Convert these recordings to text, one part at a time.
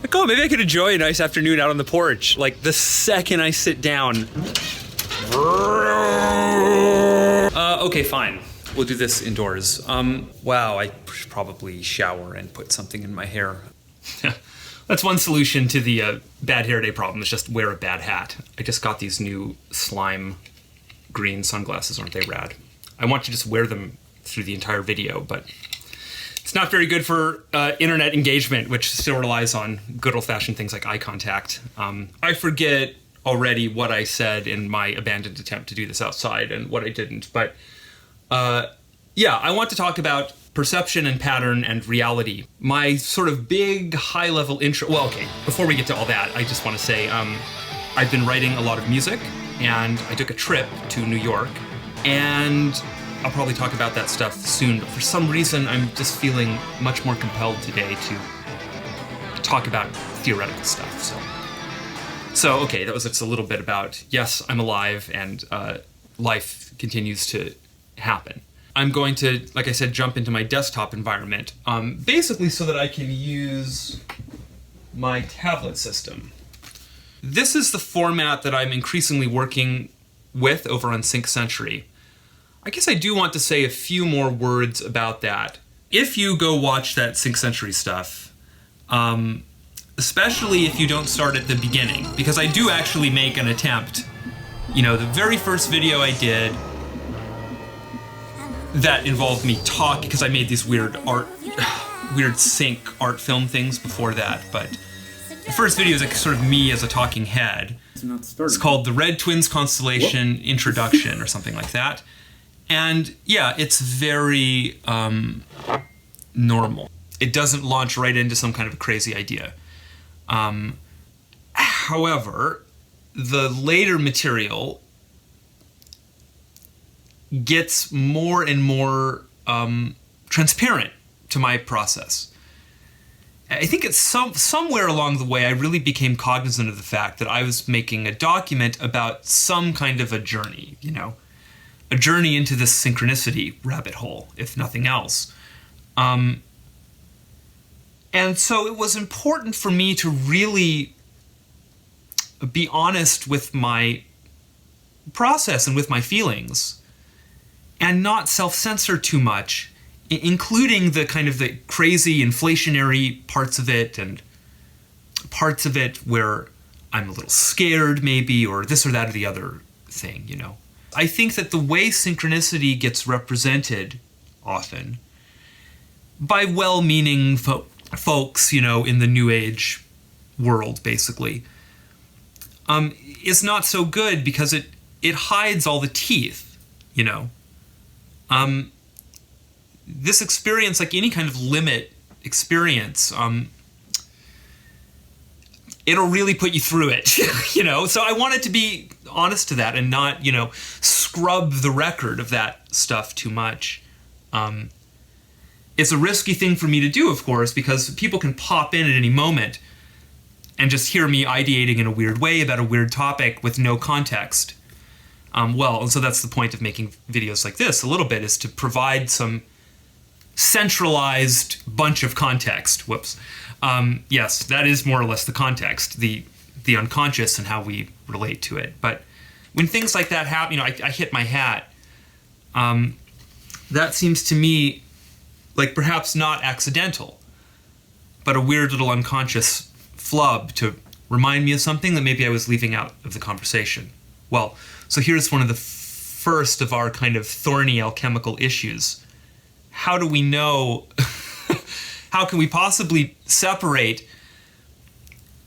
Like, oh, maybe I could enjoy a nice afternoon out on the porch. Like, the second I sit down. Okay, fine. We'll do this indoors. Wow, I should probably shower and put something in my hair. That's one solution to the bad hair day problem, is just wear a bad hat. I just got these new slime green sunglasses, aren't they rad? I want to just wear them through the entire video, but it's not very good for internet engagement, which still relies on good old-fashioned things like eye contact. I forget already what I said in my abandoned attempt to do this outside and what I didn't, but yeah, I want to talk about perception and pattern and reality. My sort of big high-level intro, well, okay, before we get to all that, I just want to say I've been writing a lot of music, and I took a trip to New York, and I'll probably talk about that stuff soon, but for some reason I'm just feeling much more compelled today to talk about theoretical stuff. So okay, that was just a little bit about, yes, I'm alive, and life continues to happen. I'm going to, like I said, jump into my desktop environment, basically so that I can use my tablet system. This is the format that I'm increasingly working with over on Sync Century. I guess I do want to say a few more words about that. If you go watch that Sync Century stuff, especially if you don't start at the beginning, because I do actually make an attempt. You know, the very first video I did that involved me talking, because I made these weird sync art film things before that, but the first video is like sort of me as a talking head. It's called The Red Twins Constellation Introduction or something like that. And yeah, it's very normal. It doesn't launch right into some kind of a crazy idea. However, the later material gets more and more transparent to my process. I think it's somewhere along the way I really became cognizant of the fact that I was making a document about some kind of a journey, you know, a journey into this synchronicity rabbit hole, if nothing else. And so it was important for me to really be honest with my process and with my feelings, and not self-censor too much, including the kind of the crazy inflationary parts of it, and parts of it where I'm a little scared maybe, or this or that or the other thing, you know. I think that the way synchronicity gets represented often by well-meaning folks, you know, in the New Age world, basically, is not so good because it hides all the teeth, you know. This experience, like any kind of limit experience, it'll really put you through it, you know? So I wanted to be honest to that and not, you know, scrub the record of that stuff too much. It's a risky thing for me to do, of course, because people can pop in at any moment and just hear me ideating in a weird way about a weird topic with no context. And so that's the point of making videos like this a little bit, is to provide some centralized bunch of context. Whoops. Yes, that is more or less the context, the unconscious and how we relate to it. But when things like that happen, you know, I hit my hat. That seems to me like perhaps not accidental, but a weird little unconscious flub to remind me of something that maybe I was leaving out of the conversation. Well, so here's one of the first of our kind of thorny alchemical issues. How do we know, how can we possibly separate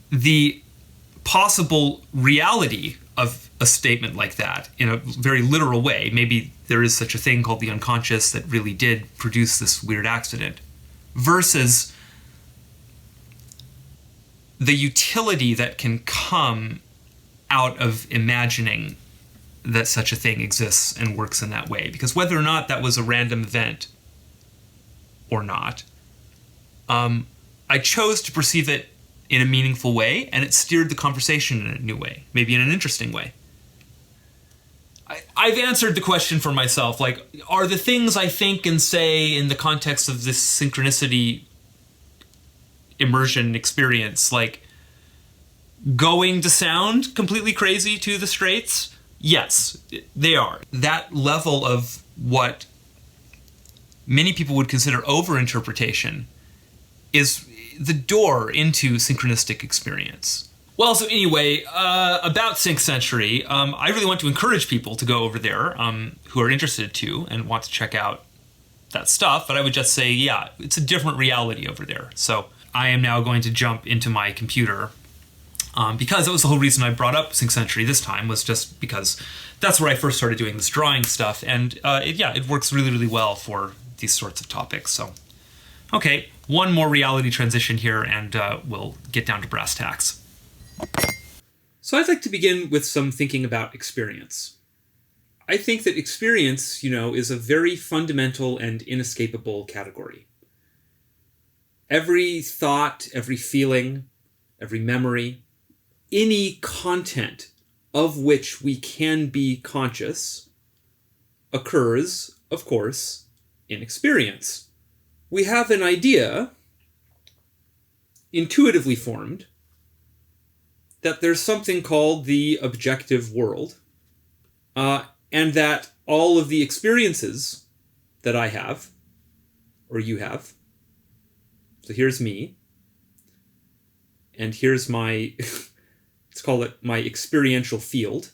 the possible reality of a statement like that in a very literal way? Maybe there is such a thing called the unconscious that really did produce this weird accident, versus the utility that can come out of imagining that such a thing exists and works in that way. Because whether or not that was a random event or not, I chose to perceive it in a meaningful way, and it steered the conversation in a new way, maybe in an interesting way. I've answered the question for myself, like, are the things I think and say in the context of this synchronicity immersion experience. Like, going to sound completely crazy to the straights? Yes, they are. That level of what many people would consider overinterpretation is the door into synchronistic experience. Well, so anyway, about Sync Century, I really want to encourage people to go over there who are interested to and want to check out that stuff, but I would just say, yeah, it's a different reality over there. So I am now going to jump into my computer because that was the whole reason I brought up Sync Century this time, was just because that's where I first started doing this drawing stuff, and it works really, really well for these sorts of topics. So, okay, one more reality transition here, and we'll get down to brass tacks. So I'd like to begin with some thinking about experience. I think that experience, is a very fundamental and inescapable category. Every thought, every feeling, every memory, any content of which we can be conscious occurs, of course, in experience. We have an idea, intuitively formed, that there's something called the objective world, and that all of the experiences that I have, or you have, so here's me, and here's my, let's call it my experiential field,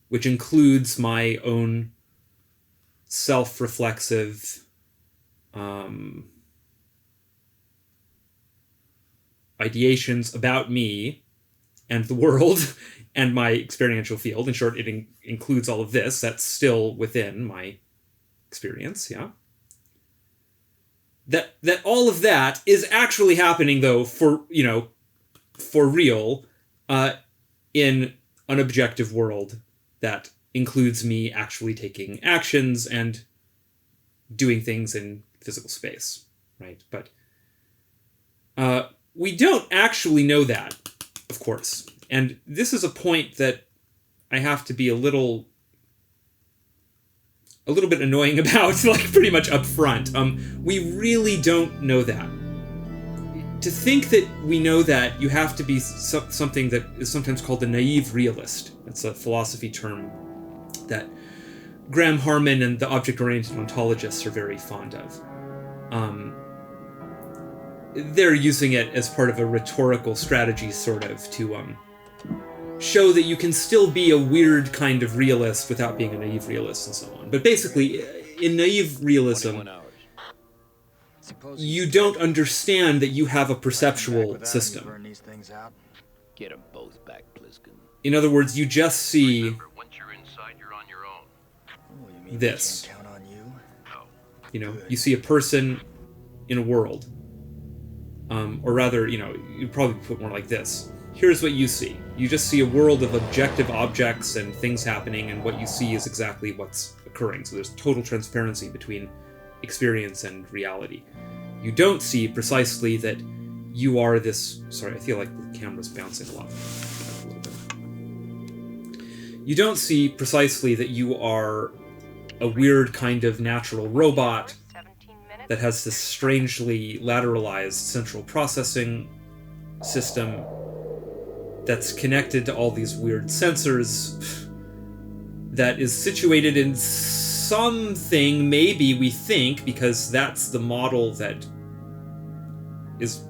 which includes my own self-reflexive ideations about me and the world and my experiential field. In short, it includes all of this. That's still within my experience, yeah. That all of that is actually happening, though, for real, in an objective world that includes me actually taking actions and doing things in physical space, right? But we don't actually know that, of course. And this is a point that I have to be a little bit annoying about, like pretty much up front. We really don't know that. To think that we know that, you have to be something that is sometimes called a naive realist. That's a philosophy term that Graham Harman and the object-oriented ontologists are very fond of. They're using it as part of a rhetorical strategy, sort of, to show that you can still be a weird kind of realist without being a naive realist and so on. But basically, in naive realism, you don't understand that you have a perceptual system. Get them both back, Pliskin. In other words, you just see this. You see a person in a world. Or rather, you'd probably put more like this. Here's what you see. You just see a world of objective objects and things happening, and what you see is exactly what's occurring. So there's total transparency between experience and reality. You don't see precisely that you are this... Sorry, I feel like the camera's bouncing a lot. A little bit. You don't see precisely that you are a weird kind of natural robot that has this strangely lateralized central processing system that's connected to all these weird sensors, that is situated in something, maybe we think, because that's the model that is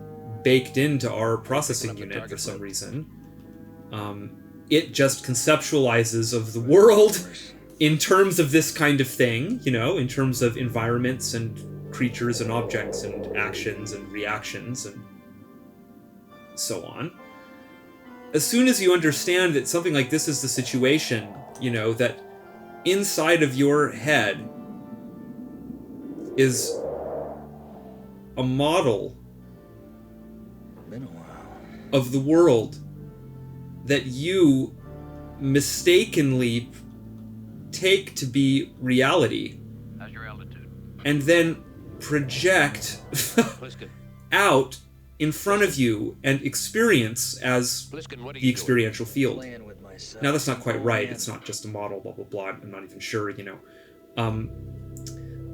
baked into our processing unit for some reason. It just conceptualizes of the world in terms of this kind of thing, in terms of environments and creatures and objects and actions and reactions and so on. As soon as you understand that something like this is the situation, that inside of your head is a model of the world that you mistakenly take to be reality, how's your altitude? And then project out in front of you and experience as the experiential field. Now that's not quite right. It's not just a model, blah, blah, blah. I'm not even sure, I'm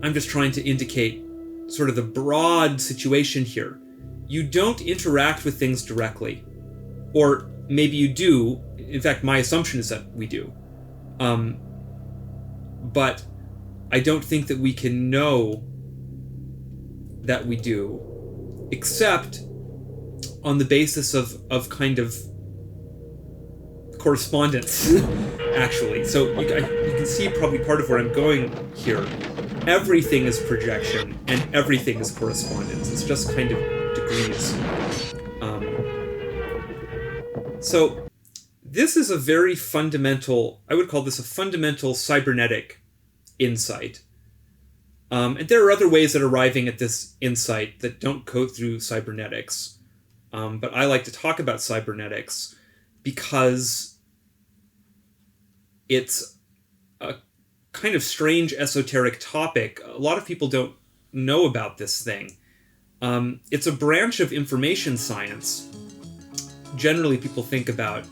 just trying to indicate sort of the broad situation here you don't interact with things directly. Or maybe you do. In fact, my assumption is that we do. But I don't think that we can know that we do, except on the basis of kind of correspondence, actually. So you can see probably part of where I'm going here. Everything is projection, and everything is correspondence. It's just kind of degrees. So this is a very fundamental, I would call this a fundamental cybernetic insight. And there are other ways at arriving at this insight that don't go through cybernetics. But I like to talk about cybernetics because it's a kind of strange esoteric topic. A lot of people don't know about this thing. It's a branch of information science. Generally, people think about,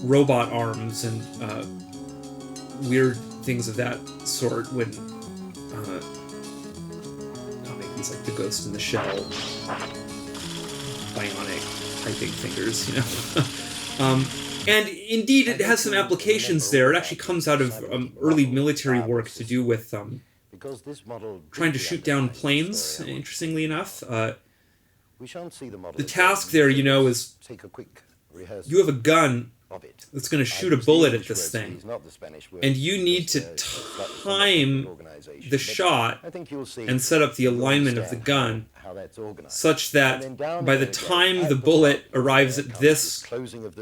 robot arms and weird things of that sort when things like the Ghost in the Shell, bionic typing fingers, and indeed, it has some applications there. It actually comes out of early military work to do with trying to shoot down planes, interestingly enough. The task there, is you have a gun that's going to shoot a bullet at this thing, and you need to time the shot and set up the alignment of the gun such that by the time the bullet arrives at this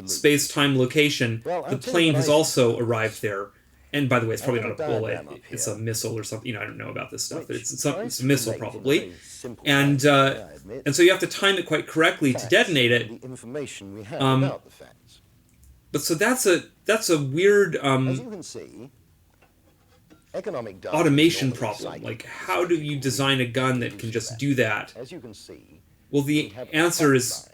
space-time location, the plane has also arrived there. And by the way, it's probably not a bullet, it's a missile or something. I don't know about this stuff, but it's a missile probably. And so you have to time it quite correctly to detonate it. But so that's a weird automation problem. Like, how do you design a gun that can just do that? Well, the answer is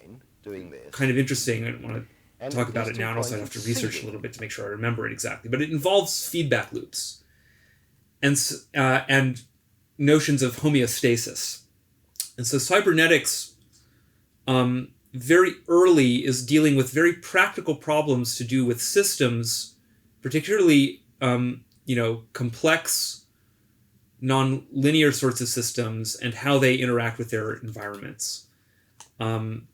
kind of interesting. I don't want to talk about it now, and also I have to research a little bit to make sure I remember it exactly. But it involves feedback loops and notions of homeostasis. And so cybernetics very early is dealing with very practical problems to do with systems, particularly complex, non-linear sorts of systems and how they interact with their environments. And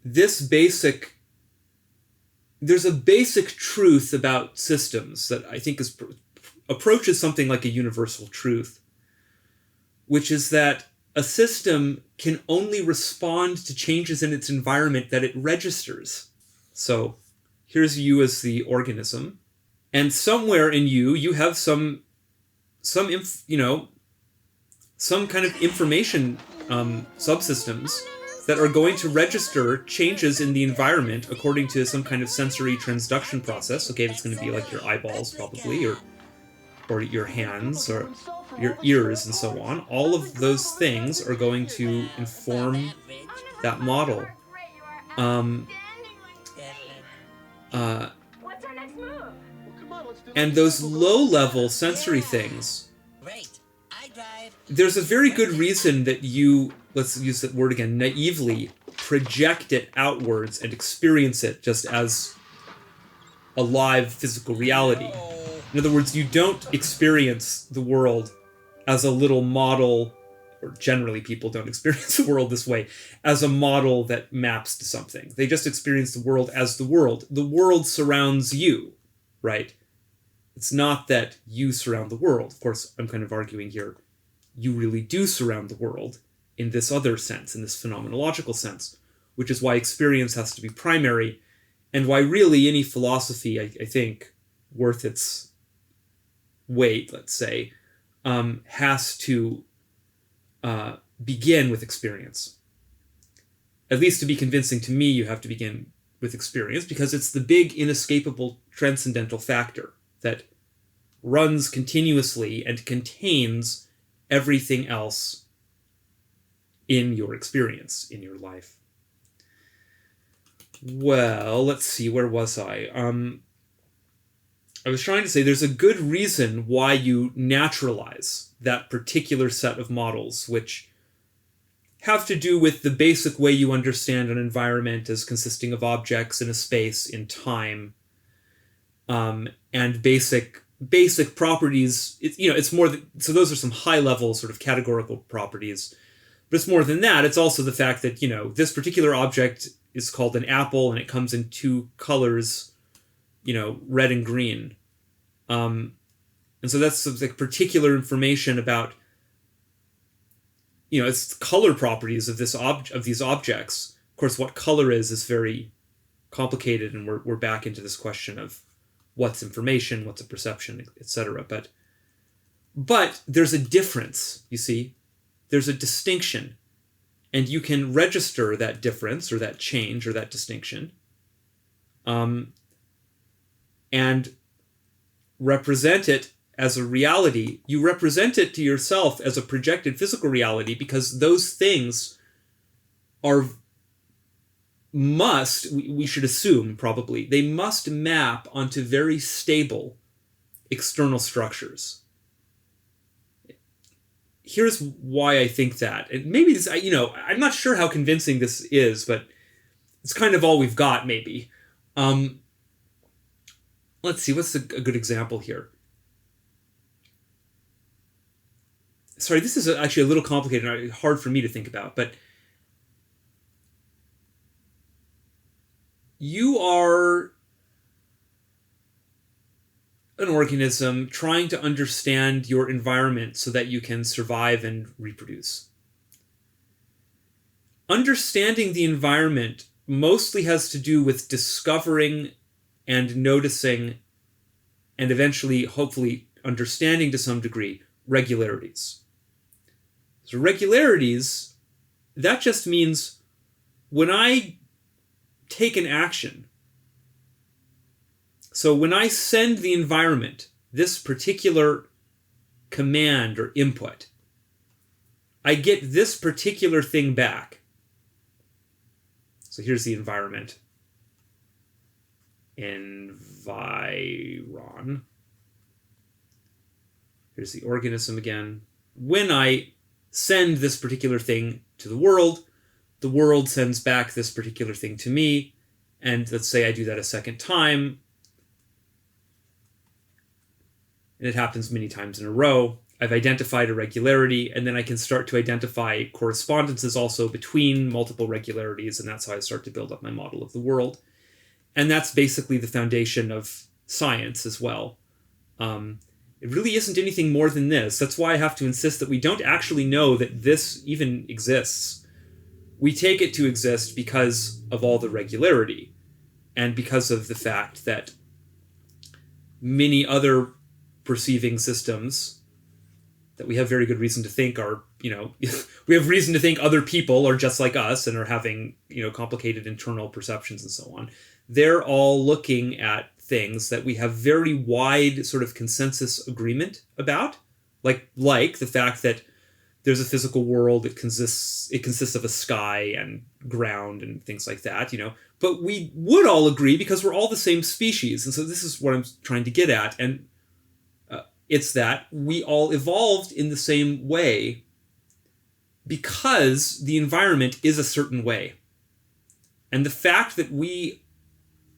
there's a basic truth about systems that I think approaches something like a universal truth, which is that a system can only respond to changes in its environment that it registers. So here's you as the organism, and somewhere in you have some kind of information subsystems that are going to register changes in the environment according to some kind of sensory transduction process. Okay, that's going to be like your eyeballs probably, or your hands, or your ears, and so on. All of those things are going to inform that model. And those low-level sensory things, there's a very good reason that you, let's use that word again, naively project it outwards and experience it just as a live physical reality. In other words, you don't experience the world as a little model, or generally people don't experience the world this way, as a model that maps to something. They just experience the world as the world. The world surrounds you, right? It's not that you surround the world. Of course, I'm kind of arguing here, you really do surround the world in this other sense, in this phenomenological sense, which is why experience has to be primary, and why really any philosophy, I think, worth its weight, let's say, has to begin with experience. At least to be convincing to me, you have to begin with experience, because it's the big, inescapable, transcendental factor that runs continuously and contains everything else in your experience, in your life. Well, let's see, where was I? I was trying to say there's a good reason why you naturalize that particular set of models, which have to do with the basic way you understand an environment as consisting of objects in a space, in time, and basic properties. It's more so those are some high level sort of categorical properties, but it's more than that. It's also the fact that this particular object is called an apple and it comes in two colors, red and green, and so that's some like particular information about it's color properties of these objects. Of course, what color is very complicated, and we're back into this question of what's information, what's a perception, etc. But there's a difference, you see. There's a distinction, and you can register that difference or that change or that distinction, and represent it as a reality. You represent it to yourself as a projected physical reality because those things we should assume probably, they must map onto very stable external structures. Here's why I think that. And maybe this, I'm not sure how convincing this is, but it's kind of all we've got, maybe. Let's see, what's a good example here? Sorry, this is actually a little complicated and hard for me to think about, but you are an organism trying to understand your environment so that you can survive and reproduce. Understanding the environment mostly has to do with discovering and noticing and eventually, hopefully, understanding to some degree regularities. So regularities, that just means when I take an action, so when I send the environment this particular command or input, I get this particular thing back. So here's the environment. Environ. Here's the organism again. When I send this particular thing to the world sends back this particular thing to me, and let's say I do that a second time, and it happens many times in a row. I've identified a regularity, and then I can start to identify correspondences also between multiple regularities, and that's how I start to build up my model of the world. And that's basically the foundation of science as well. It really isn't anything more than this. That's why I have to insist that we don't actually know that this even exists. We take it to exist because of all the regularity, and because of the fact that many other perceiving systems that we have very good reason to think are, we have reason to think other people are just like us and are having, complicated internal perceptions and so on. They're all looking at things that we have very wide sort of consensus agreement about, like the fact that there's a physical world that consists of a sky and ground and things like that, But we would all agree because we're all the same species, and so this is what I'm trying to get at, and it's that we all evolved in the same way because the environment is a certain way, and the fact that we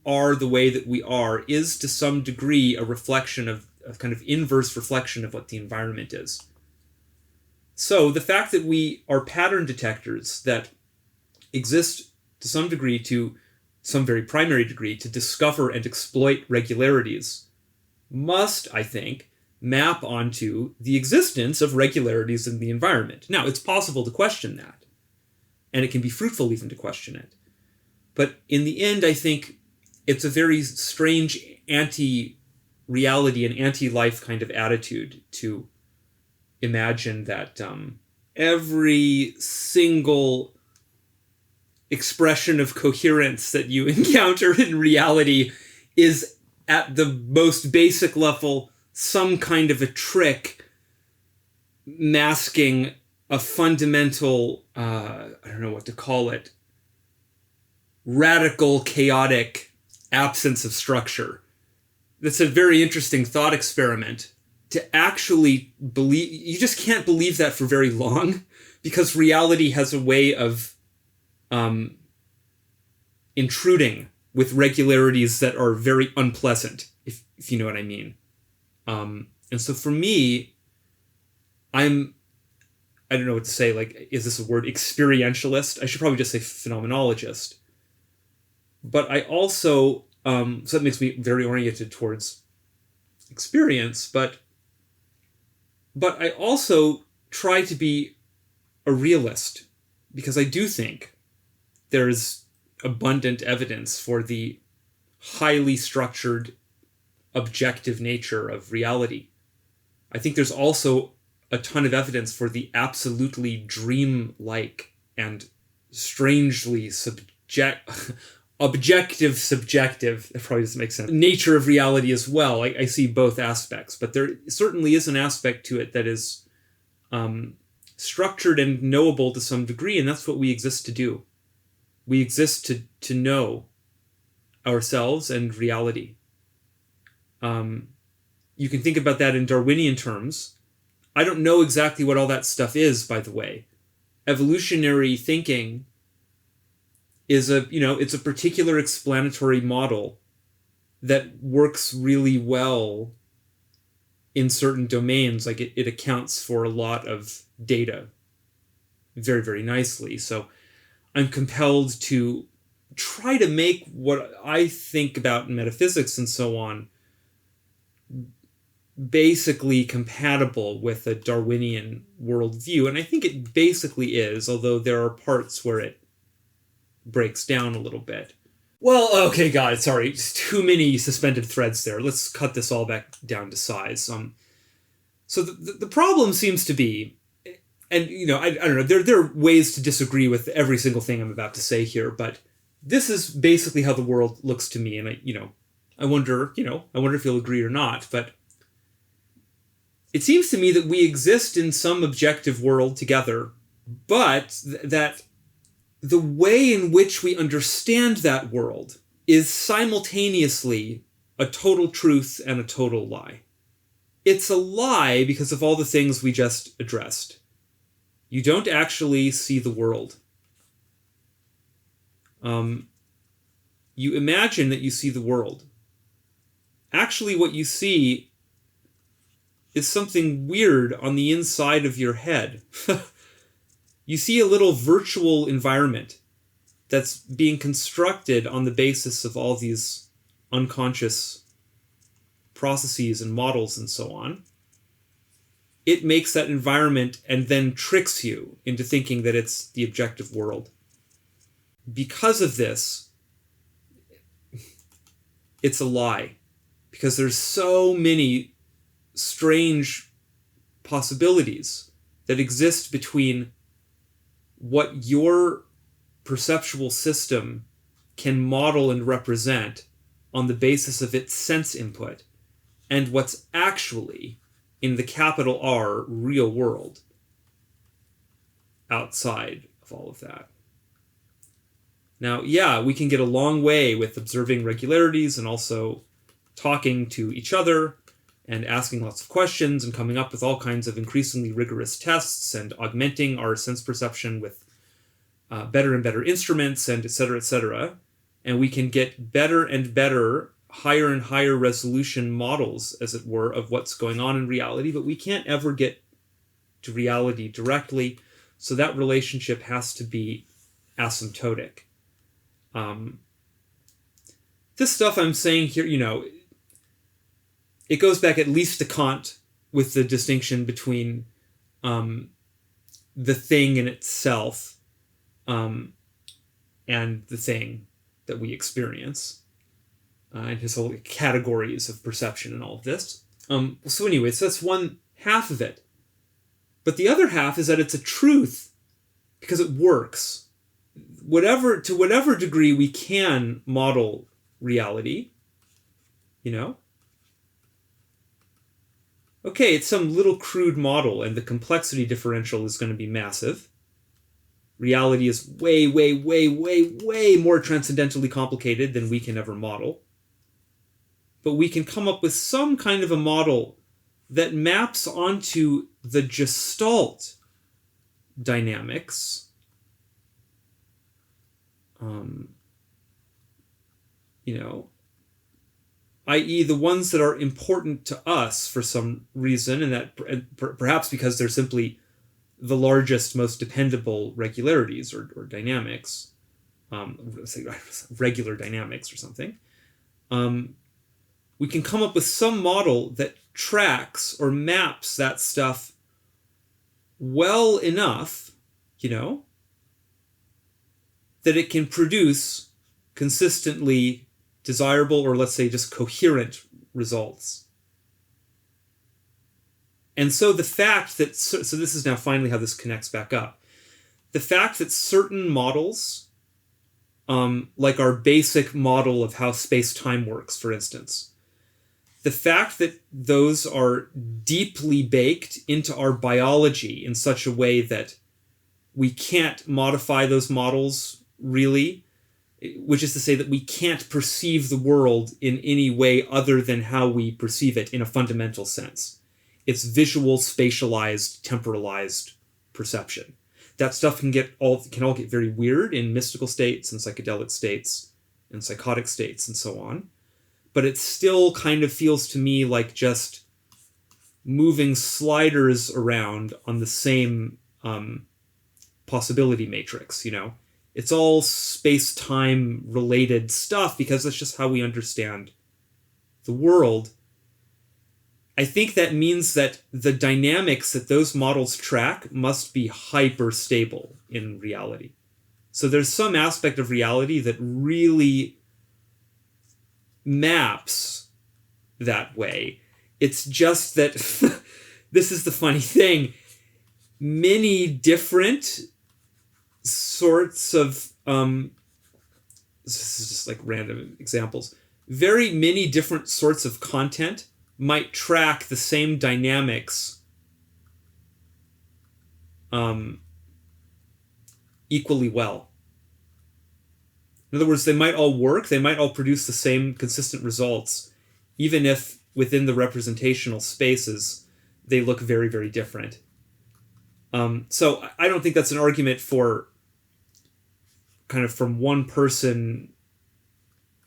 are the way that we are is to some degree a reflection of a kind of inverse reflection of what the environment is. So the fact that we are pattern detectors that exist to some degree, to some very primary degree, to discover and exploit regularities must, I think, map onto the existence of regularities in the environment. Now, it's possible to question that, and it can be fruitful even to question it. But in the end, I think it's a very strange anti-reality and anti-life kind of attitude to imagine that every single expression of coherence that you encounter in reality is, at the most basic level, some kind of a trick masking a fundamental, I don't know what to call it, radical, chaotic absence of structure that's a very interesting thought experiment. To actually believe, you just can't believe that for very long, because reality has a way of intruding with regularities that are very unpleasant, if you know what I mean. And so for me, I don't know what to say, like, is this a word, experientialist? I should probably just say phenomenologist. But I also, so that makes me very oriented towards experience, but I also try to be a realist, because I do think there's abundant evidence for the highly structured, objective nature of reality. I think there's also a ton of evidence for the absolutely dream-like and strangely objective, subjective, that probably doesn't make sense, nature of reality as well. I see both aspects, but there certainly is an aspect to it that is structured and knowable to some degree, and that's what we exist to do. We exist to know ourselves and reality. You can think about that in Darwinian terms. I don't know exactly what all that stuff is, by the way. Evolutionary thinking is it's a particular explanatory model that works really well in certain domains. Like it accounts for a lot of data very, very nicely. So I'm compelled to try to make what I think about in metaphysics and so on basically compatible with a Darwinian worldview. And I think it basically is, although there are parts where it breaks down a little bit. Well, okay, God, sorry, too many suspended threads there. Let's cut this all back down to size. So the problem seems to be, and I don't know, there are ways to disagree with every single thing I'm about to say here, but this is basically how the world looks to me, and I wonder if you'll agree or not, but it seems to me that we exist in some objective world together, but that the way in which we understand that world is simultaneously a total truth and a total lie. It's a lie because of all the things we just addressed. You don't actually see the world. You imagine that you see the world. Actually, what you see is something weird on the inside of your head. You see a little virtual environment that's being constructed on the basis of all these unconscious processes and models and so on. It makes that environment and then tricks you into thinking that it's the objective world. Because of this, it's a lie. Because there's so many strange possibilities that exist between what your perceptual system can model and represent on the basis of its sense input and what's actually in the capital R real world outside of all of that. Now, yeah, we can get a long way with observing regularities and also talking to each other and asking lots of questions and coming up with all kinds of increasingly rigorous tests and augmenting our sense perception with better and better instruments and et cetera, and we can get better and better, higher and higher resolution models, as it were, of what's going on in reality, but we can't ever get to reality directly, so that relationship has to be asymptotic. This stuff I'm saying here, it goes back at least to Kant with the distinction between the thing in itself and the thing that we experience, and his whole categories of perception and all of this. So anyways, that's one half of it. But the other half is that it's a truth because it works. To whatever degree we can model reality, okay, it's some little crude model and the complexity differential is going to be massive. Reality is way, way, way, way, way more transcendentally complicated than we can ever model. but we can come up with some kind of a model that maps onto the Gestalt dynamics, i.e. the ones that are important to us for some reason, and that perhaps because they're simply the largest, most dependable regularities or dynamics, say regular dynamics or something, we can come up with some model that tracks or maps that stuff well enough, that it can produce consistently desirable, or let's say just coherent results. And so the fact that, so this is now finally how this connects back up. The fact that certain models, like our basic model of how space-time works, for instance, the fact that those are deeply baked into our biology in such a way that we can't modify those models really, which is to say that we can't perceive the world in any way other than how we perceive it in a fundamental sense. It's visual, spatialized, temporalized perception. That stuff can all get very weird in mystical states and psychedelic states and psychotic states and so on. But it still kind of feels to me like just moving sliders around on the same possibility matrix, It's all space-time related stuff because that's just how we understand the world. I think that means that the dynamics that those models track must be hyper-stable in reality. So there's some aspect of reality that really maps that way. It's just that, this is the funny thing, many different sorts of, this is just like random examples, very many different sorts of content might track the same dynamics equally well. In other words, they might all work, they might all produce the same consistent results, even if within the representational spaces they look very, very different. So I don't think that's an argument for kind of from one person.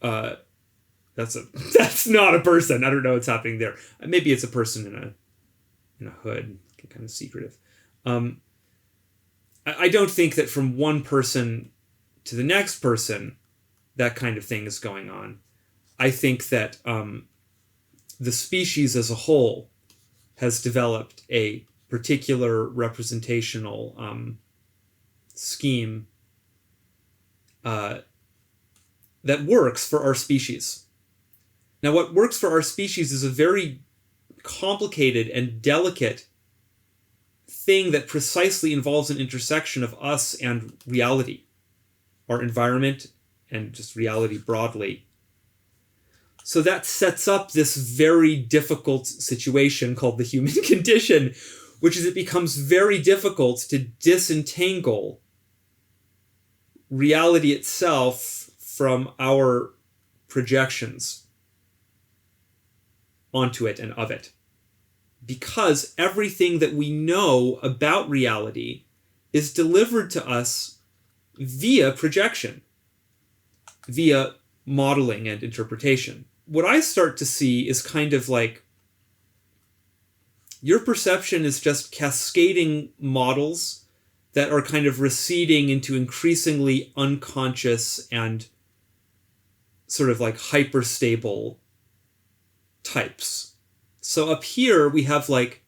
That's not a person. I don't know what's happening there. Maybe it's a person in a hood, kind of secretive. I don't think that from one person to the next person, that kind of thing is going on. I think that the species as a whole has developed a particular representational scheme that works for our species. Now, what works for our species is a very complicated and delicate thing that precisely involves an intersection of us and reality, our environment, and just reality broadly. So that sets up this very difficult situation called the human condition, which is it becomes very difficult to disentangle reality itself from our projections onto it and of it. Because everything that we know about reality is delivered to us via projection, via modeling and interpretation. What I start to see is kind of like your perception is just cascading models that are kind of receding into increasingly unconscious and sort of like hyperstable types. So up here we have like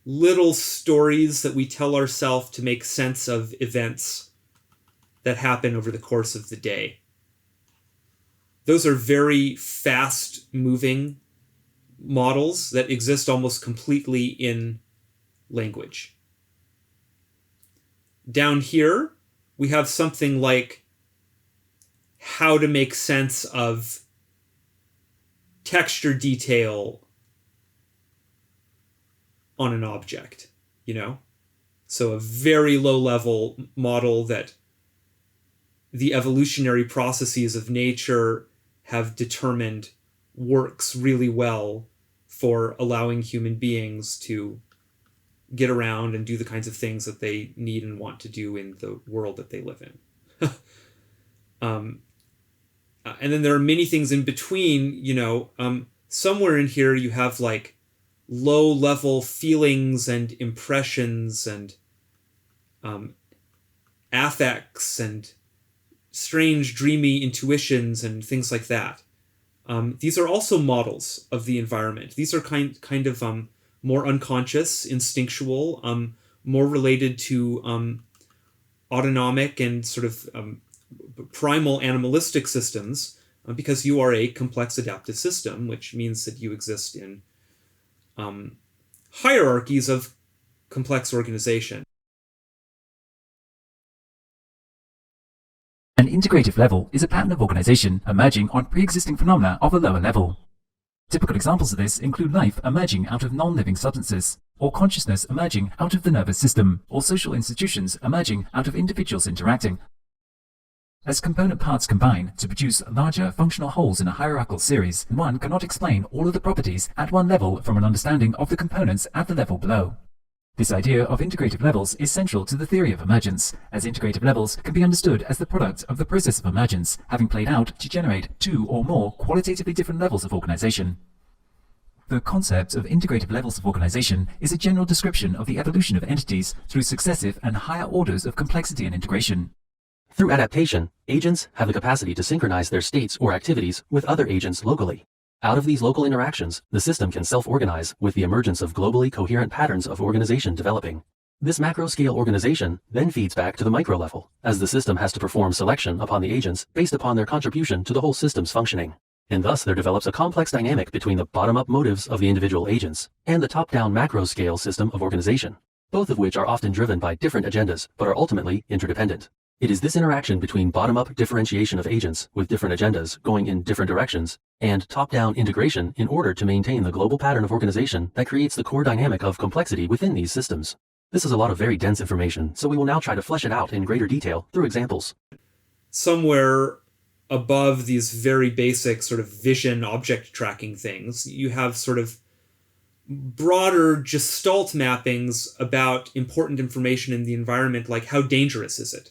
little stories that we tell ourselves to make sense of events that happen over the course of the day. Those are very fast-moving models that exist almost completely in language. Down here, we have something like how to make sense of texture detail on an object, So a very low-level model that the evolutionary processes of nature have determined works really well for allowing human beings to get around and do the kinds of things that they need and want to do in the world that they live in. And then there are many things in between, somewhere in here you have like low level feelings and impressions and affects and strange dreamy intuitions and things like that. These are also models of the environment. These are kind of more unconscious, instinctual, more related to autonomic and sort of primal animalistic systems, because you are a complex adaptive system, which means that you exist in hierarchies of complex organization. An integrative level is a pattern of organization emerging on pre-existing phenomena of a lower level. Typical examples of this include life emerging out of non-living substances, or consciousness emerging out of the nervous system, or social institutions emerging out of individuals interacting. As component parts combine to produce larger functional wholes in a hierarchical series, one cannot explain all of the properties at one level from an understanding of the components at the level below. This idea of integrative levels is central to the theory of emergence, as integrative levels can be understood as the product of the process of emergence, having played out to generate two or more qualitatively different levels of organization. The concept of integrative levels of organization is a general description of the evolution of entities through successive and higher orders of complexity and integration. Through adaptation, agents have the capacity to synchronize their states or activities with other agents locally. Out of these local interactions, the system can self-organize with the emergence of globally coherent patterns of organization developing. This macro-scale organization then feeds back to the micro level, as the system has to perform selection upon the agents based upon their contribution to the whole system's functioning. And thus there develops a complex dynamic between the bottom-up motives of the individual agents and the top-down macro-scale system of organization, both of which are often driven by different agendas but are ultimately interdependent. It is this interaction between bottom-up differentiation of agents with different agendas going in different directions and top-down integration in order to maintain the global pattern of organization that creates the core dynamic of complexity within these systems. This is a lot of very dense information, so we will now try to flesh it out in greater detail through examples. Somewhere above these very basic sort of vision object tracking things, you have sort of broader gestalt mappings about important information in the environment, like how dangerous is it?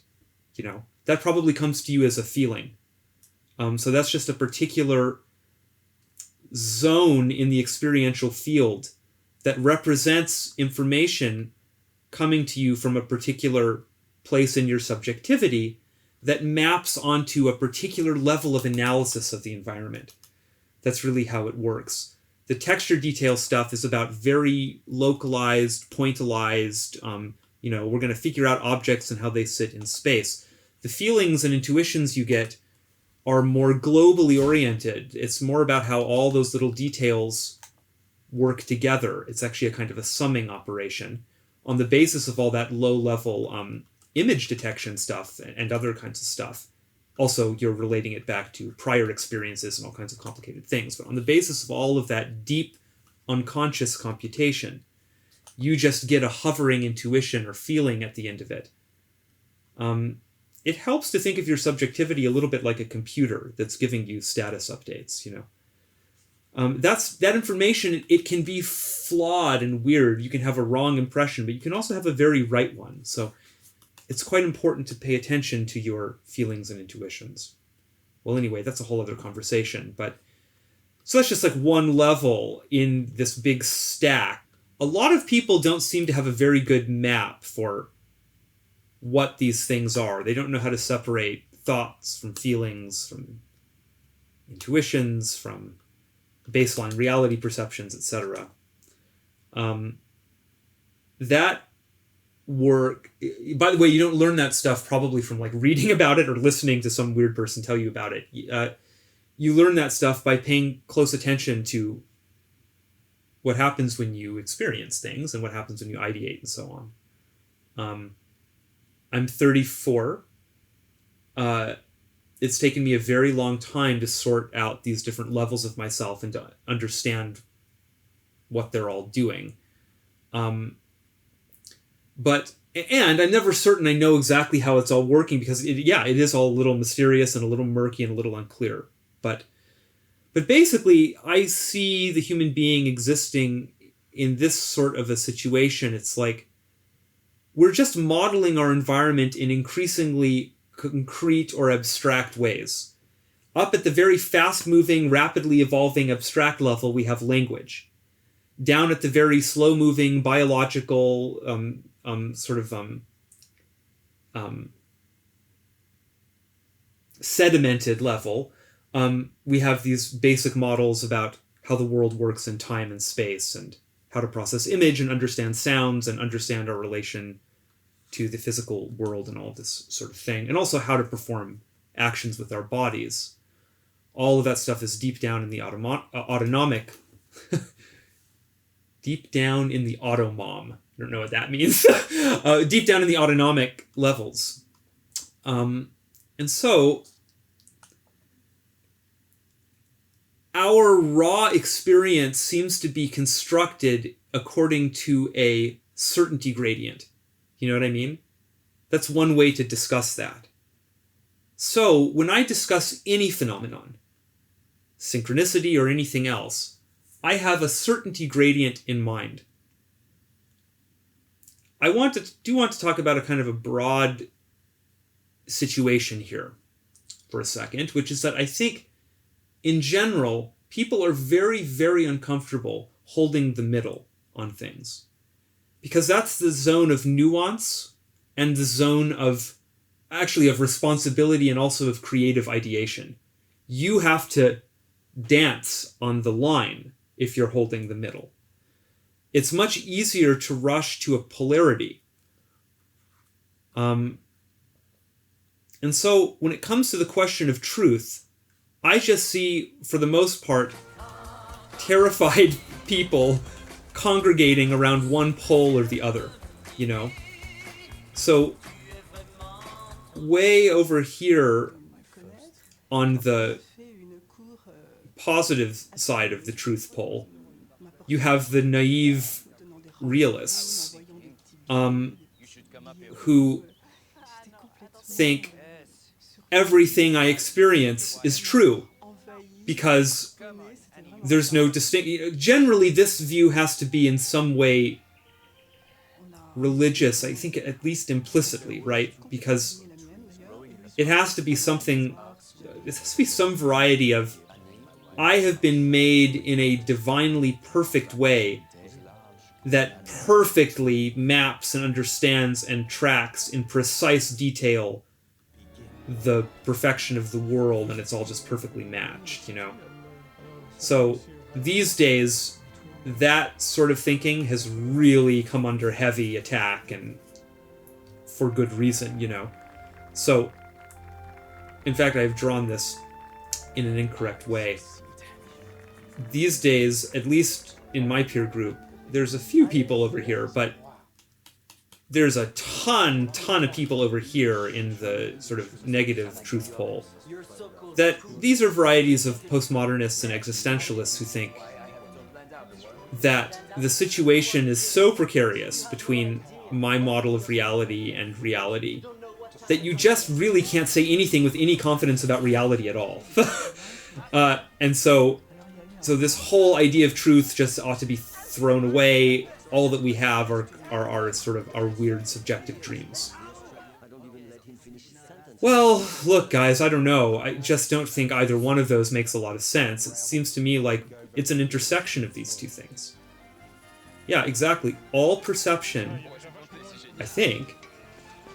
That probably comes to you as a feeling. So that's just a particular zone in the experiential field that represents information coming to you from a particular place in your subjectivity that maps onto a particular level of analysis of the environment. That's really how it works. The texture detail stuff is about very localized, pointillized, we're going to figure out objects and how they sit in space. The feelings and intuitions you get are more globally oriented. It's more about how all those little details work together. It's actually a kind of a summing operation on the basis of all that low-level image detection stuff and other kinds of stuff. Also, you're relating it back to prior experiences and all kinds of complicated things. But on the basis of all of that deep, unconscious computation, you just get a hovering intuition or feeling at the end of it. It helps to think of your subjectivity a little bit like a computer that's giving you status updates, that information, it can be flawed and weird. You can have a wrong impression, but you can also have a very right one. So it's quite important to pay attention to your feelings and intuitions. Well, anyway, that's a whole other conversation. So that's just like one level in this big stack. A lot of people don't seem to have a very good map for what these things are. They don't know how to separate thoughts from feelings, from intuitions, from baseline reality perceptions, etc. That work, by the way, you don't learn that stuff probably from like reading about it or listening to some weird person tell you about it. You learn that stuff by paying close attention to what happens when you experience things and what happens when you ideate and so on. I'm 34. It's taken me a very long time to sort out these different levels of myself and to understand what they're all doing. And I'm never certain I know exactly how it's all working because it is all a little mysterious and a little murky and a little unclear. But But basically, I see the human being existing in this sort of a situation. It's like we're just modeling our environment in increasingly concrete or abstract ways. Up at the very fast-moving, rapidly evolving abstract level, we have language. Down at the very slow-moving, biological, sedimented level, we have these basic models about how the world works in time and space, and how to process image and understand sounds and understand our relation to the physical world and all this sort of thing, and also how to perform actions with our bodies. All of that stuff is deep down in the autonomic, deep down in the automom. I don't know what that means. Deep down in the autonomic levels. And so our raw experience seems to be constructed according to a certainty gradient. You know what I mean? That's one way to discuss that. So when I discuss any phenomenon, synchronicity or anything else, I have a certainty gradient in mind. I do want to talk about a kind of a broad situation here for a second, which is that I think in general, people are very, very uncomfortable holding the middle on things. Because that's the zone of nuance and the zone of responsibility and also of creative ideation. You have to dance on the line if you're holding the middle. It's much easier to rush to a polarity. And so when it comes to the question of truth, I just see, for the most part, terrified people congregating around one pole or the other, you know? So, way over here on the positive side of the truth pole, you have the naive realists who think everything I experience is true because there's no distinct. Generally, this view has to be in some way religious, I think, at least implicitly, right? Because it has to be something, it has to be some variety of, I have been made in a divinely perfect way that perfectly maps and understands and tracks in precise detail the perfection of the world, and it's all just perfectly matched, you know? So these days, that sort of thinking has really come under heavy attack, and for good reason, you know? So, in fact, I've drawn this in an incorrect way. These days, at least in my peer group, there's a few people over here, but there's a ton of people over here in the sort of negative truth pole. That these are varieties of postmodernists and existentialists who think that the situation is so precarious between my model of reality and reality that you just really can't say anything with any confidence about reality at all. And so this whole idea of truth just ought to be thrown away. All that we have are sort of our weird subjective dreams. Well, look, guys, I don't know. I just don't think either one of those makes a lot of sense. It seems to me like it's an intersection of these two things. Yeah, exactly. All perception, I think,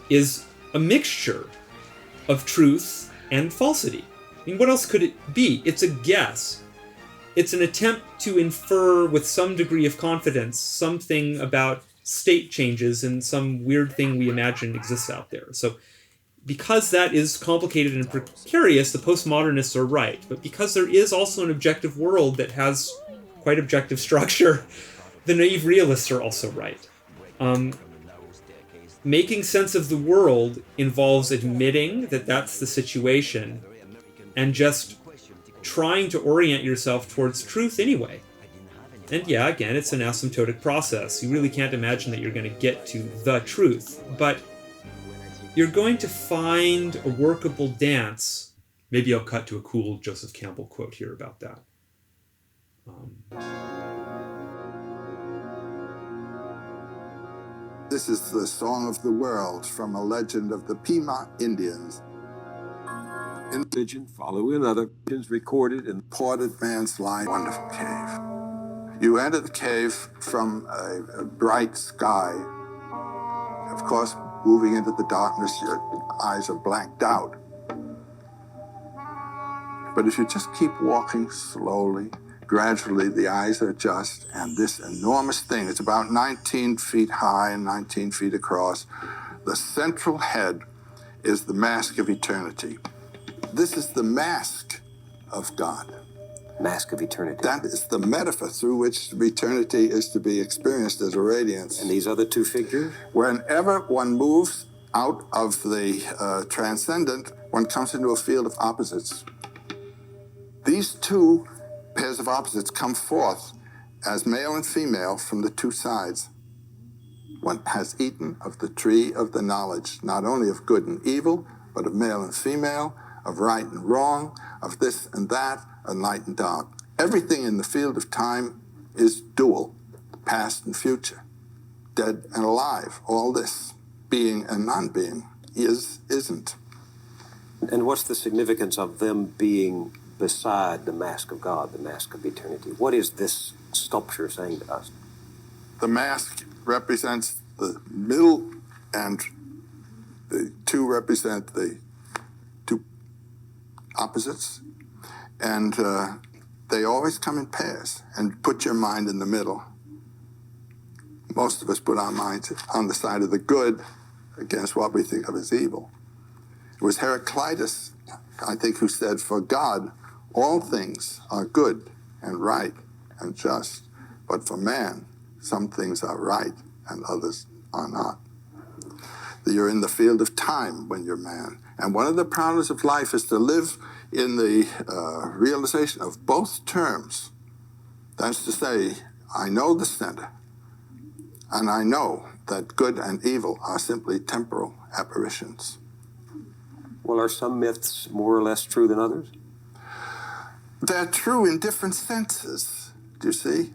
is a mixture of truth and falsity. I mean, what else could it be? It's a guess. It's an attempt to infer with some degree of confidence something about state changes and some weird thing we imagine exists out there. So because that is complicated and precarious, the postmodernists are right. But because there is also an objective world that has quite objective structure, the naive realists are also right. Making sense of the world involves admitting that that's the situation and just trying to orient yourself towards truth anyway. And yeah, again, it's an asymptotic process. You really can't imagine that you're going to get to the truth, but you're going to find a workable dance. Maybe I'll cut to a cool Joseph Campbell quote here about that. This is the Song of the World from a legend of the Pima Indians. In legend, following other legends recorded in Ported Man's Line, wonderful cave. You enter the cave from a bright sky. Of course, moving into the darkness, your eyes are blanked out. But if you just keep walking slowly, gradually the eyes adjust, and this enormous thing, it's about 19 feet high and 19 feet across. The central head is the mask of eternity. This is the mask of God. Mask of eternity. That is the metaphor through which eternity is to be experienced as a radiance. And these other two figures? Whenever one moves out of the transcendent, one comes into a field of opposites. These two pairs of opposites come forth as male and female from the two sides. One has eaten of the tree of the knowledge, not only of good and evil, but of male and female, of right and wrong, of this and that, of light and dark. Everything in the field of time is dual, past and future, dead and alive. All this, being and non-being, isn't. And what's the significance of them being beside the mask of God, the mask of eternity? What is this sculpture saying to us? The mask represents the middle, and the two represent the two opposites. And they always come in pairs. And put your mind in the middle. Most of us put our minds on the side of the good against what we think of as evil. It was Heraclitus, I think, who said, "For God, all things are good and right and just, but for man, some things are right and others are not." You're in the field of time when you're man. And one of the problems of life is to live in the realization of both terms. That's to say, I know the center, and I know that good and evil are simply temporal apparitions. Well, are some myths more or less true than others? They're true in different senses, do you see?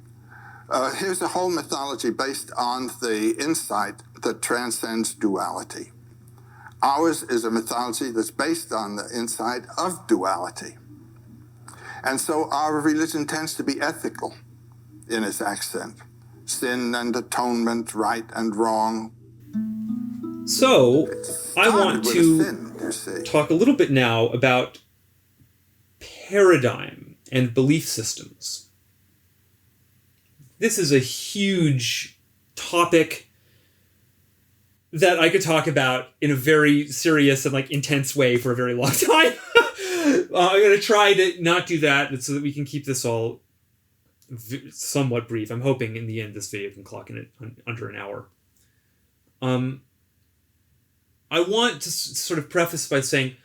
Here's a whole mythology based on the insight that transcends duality. Ours is a mythology that's based on the insight of duality. And so our religion tends to be ethical in its accent. Sin and atonement, right and wrong. So, I want Started with to a sin, you see. talk a little bit now about paradigm and belief systems. This is a huge topic that I could talk about in a very serious and intense way for a very long time. I'm going to try to not do that so that we can keep this all somewhat brief. I'm hoping in the end this video can clock in at under an hour. I want to sort of preface by saying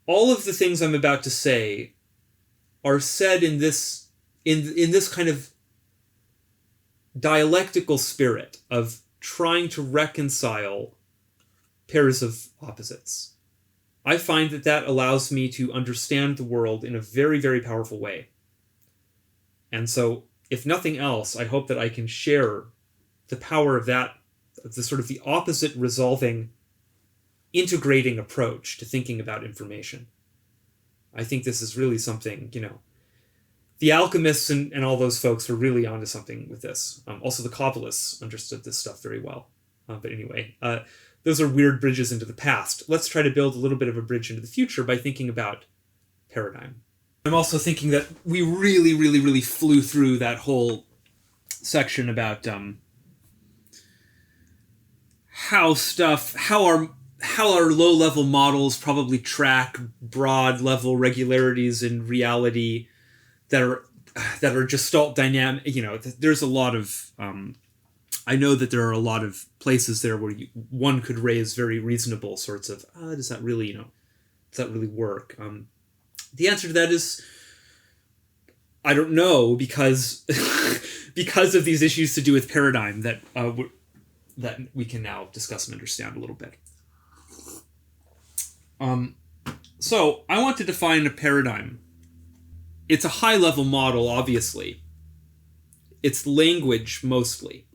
all of the things I'm about to say are said in this kind of dialectical spirit of trying to reconcile pairs of opposites. I find that allows me to understand the world in a very, very powerful way. And so, if nothing else, I hope that I can share the power of that, the sort of the opposite resolving, integrating approach to thinking about information. I think this is really something, the alchemists and all those folks were really onto something with this. Also, the Kabbalists understood this stuff very well. But anyway, those are weird bridges into the past. Let's try to build a little bit of a bridge into the future by thinking about paradigm. I'm also thinking that we really, really, really flew through that whole section about how our low-level models probably track broad-level regularities in reality that are Gestalt dynamic. There's a lot of I know that there are a lot of places there where one could raise very reasonable sorts of does that really work? The answer to that is I don't know, because because of these issues to do with paradigm that we can now discuss and understand a little bit. So I want to define a paradigm it's a high-level model, obviously. It's language, mostly.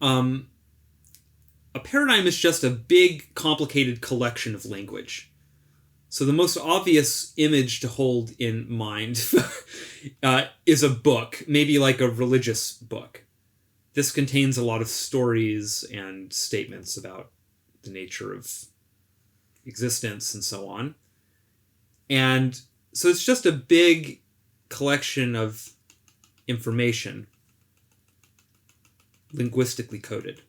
A paradigm is just a big, complicated collection of language. So the most obvious image to hold in mind is a book, maybe like a religious book. This contains a lot of stories and statements about the nature of existence and so on. And so it's just a big collection of information, linguistically coded.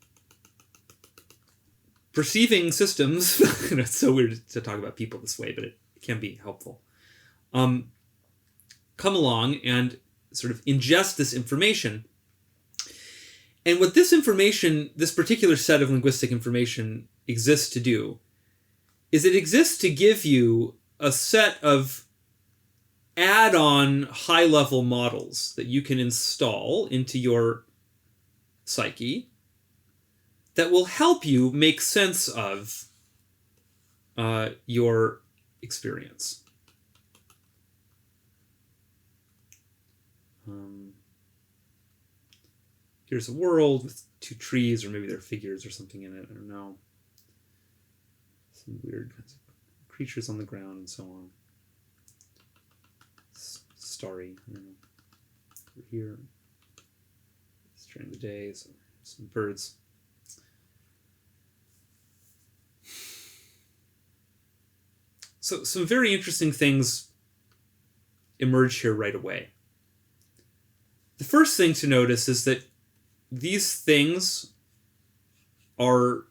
Perceiving systems, it's so weird to talk about people this way, but it can be helpful, come along and sort of ingest this information. And what this information, this particular set of linguistic information exists to do, is it exists to give you a set of add-on high-level models that you can install into your psyche that will help you make sense of your experience. Here's a world with two trees, or maybe there are figures or something in it. I don't know. Some weird kinds of creatures on the ground and so on. Starry. I don't know. Over here. It's during the day, so some birds. So some very interesting things emerge here right away. The first thing to notice is that these things are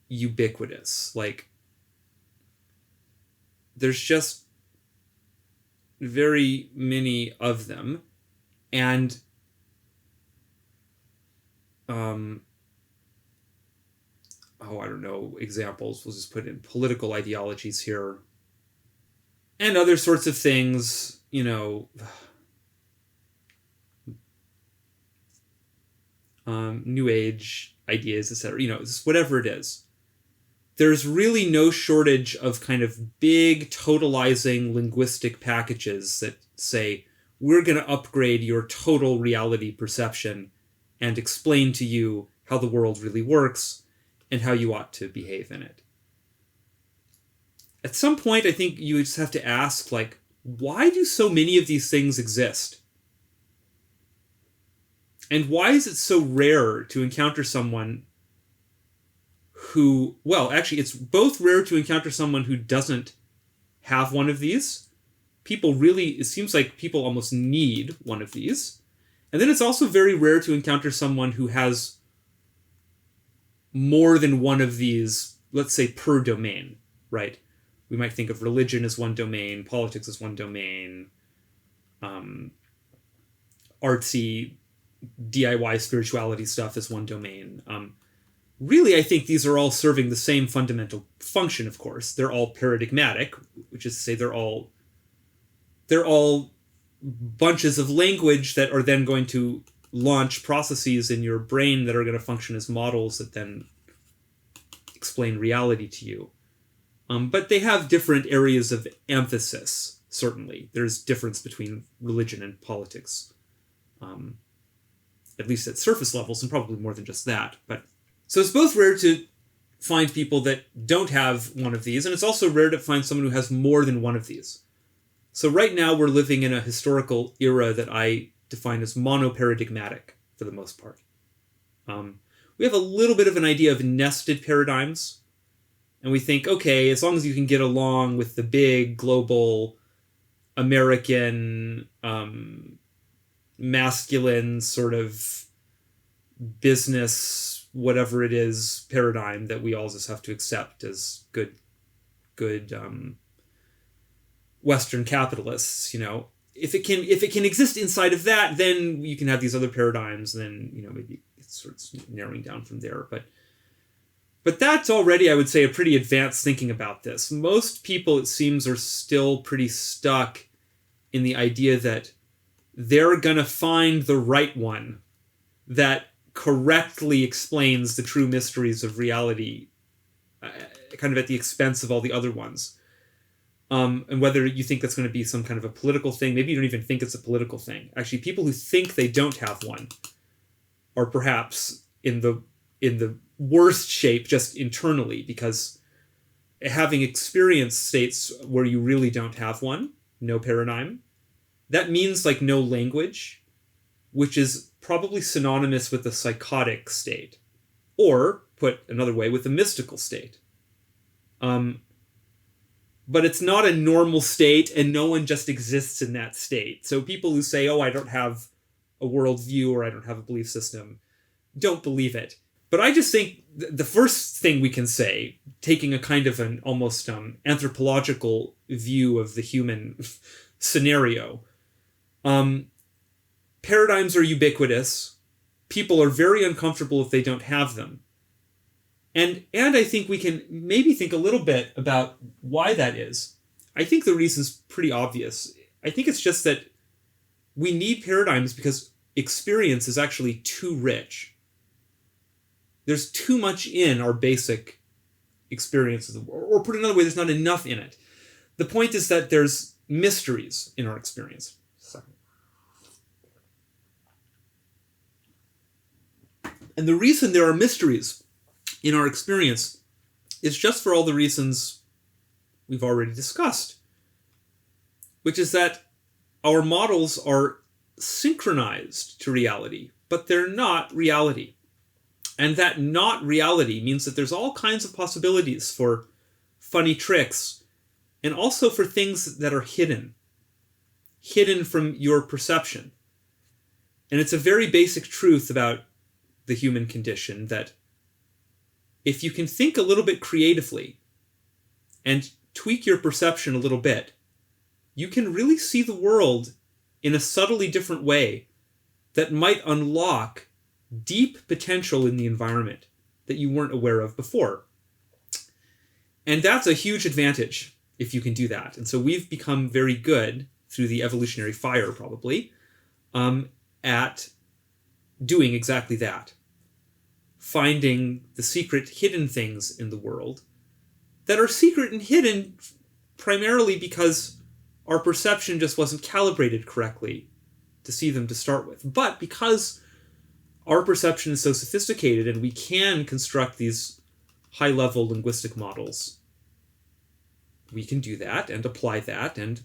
ubiquitous. Like, there's just very many of them. And I don't know, examples, we'll just put in political ideologies here, and other sorts of things, you know, New Age ideas, etc. You know, just whatever it is. There's really no shortage of kind of big, totalizing linguistic packages that say, we're going to upgrade your total reality perception and explain to you how the world really works and how you ought to behave in it. At some point, I think you just have to ask, like, why do so many of these things exist? And why is it so rare to encounter someone who, well, actually, it's both rare to encounter someone who doesn't have one of these. It seems like people almost need one of these. And then it's also very rare to encounter someone who has more than one of these, let's say, per domain, right? We might think of religion as one domain, politics as one domain, artsy, DIY spirituality stuff as one domain. Really, I think these are all serving the same fundamental function, of course. They're all paradigmatic, which is to say they're all bunches of language that are then going to launch processes in your brain that are going to function as models that then explain reality to you. But they have different areas of emphasis, certainly. There's difference between religion and politics, at least at surface levels, and probably more than just that. So it's both rare to find people that don't have one of these, and it's also rare to find someone who has more than one of these. So right now we're living in a historical era that I define as monoparadigmatic for the most part. We have a little bit of an idea of nested paradigms, and we think, okay, as long as you can get along with the big global American masculine sort of business, whatever it is, paradigm that we all just have to accept as good Western capitalists, you know, if it can exist inside of that, then you can have these other paradigms, and then, you know, maybe it's sort of narrowing down from there. But that's already, I would say, a pretty advanced thinking about this. Most people, it seems, are still pretty stuck in the idea that they're going to find the right one that correctly explains the true mysteries of reality, kind of at the expense of all the other ones. And whether you think that's going to be some kind of a political thing, maybe you don't even think it's a political thing. Actually, people who think they don't have one are perhaps in the worst shape just internally, because having experienced states where you really don't have one, no paradigm, that means like no language, which is probably synonymous with the psychotic state, or put another way, with the mystical state. But it's not a normal state, and no one just exists in that state. So people who say, oh, I don't have a worldview or I don't have a belief system, don't believe it. But I just think the first thing we can say, taking a kind of an almost anthropological view of the human scenario, paradigms are ubiquitous. People are very uncomfortable if they don't have them. And I think we can maybe think a little bit about why that is. I think the reason's pretty obvious. I think it's just that we need paradigms because experience is actually too rich. There's too much in our basic experience of the world. Or put another way, there's not enough in it. The point is that there's mysteries in our experience. And the reason there are mysteries in our experience is just for all the reasons we've already discussed, which is that our models are synchronized to reality, but they're not reality. And that not reality means that there's all kinds of possibilities for funny tricks, and also for things that are hidden from your perception. And it's a very basic truth about the human condition that if you can think a little bit creatively and tweak your perception a little bit, you can really see the world in a subtly different way that might unlock deep potential in the environment that you weren't aware of before. And that's a huge advantage if you can do that. And so we've become very good, through the evolutionary fire probably, at doing exactly that. Finding the secret hidden things in the world that are secret and hidden primarily because our perception just wasn't calibrated correctly to see them to start with. But because our perception is so sophisticated and we can construct these high-level linguistic models, we can do that and apply that and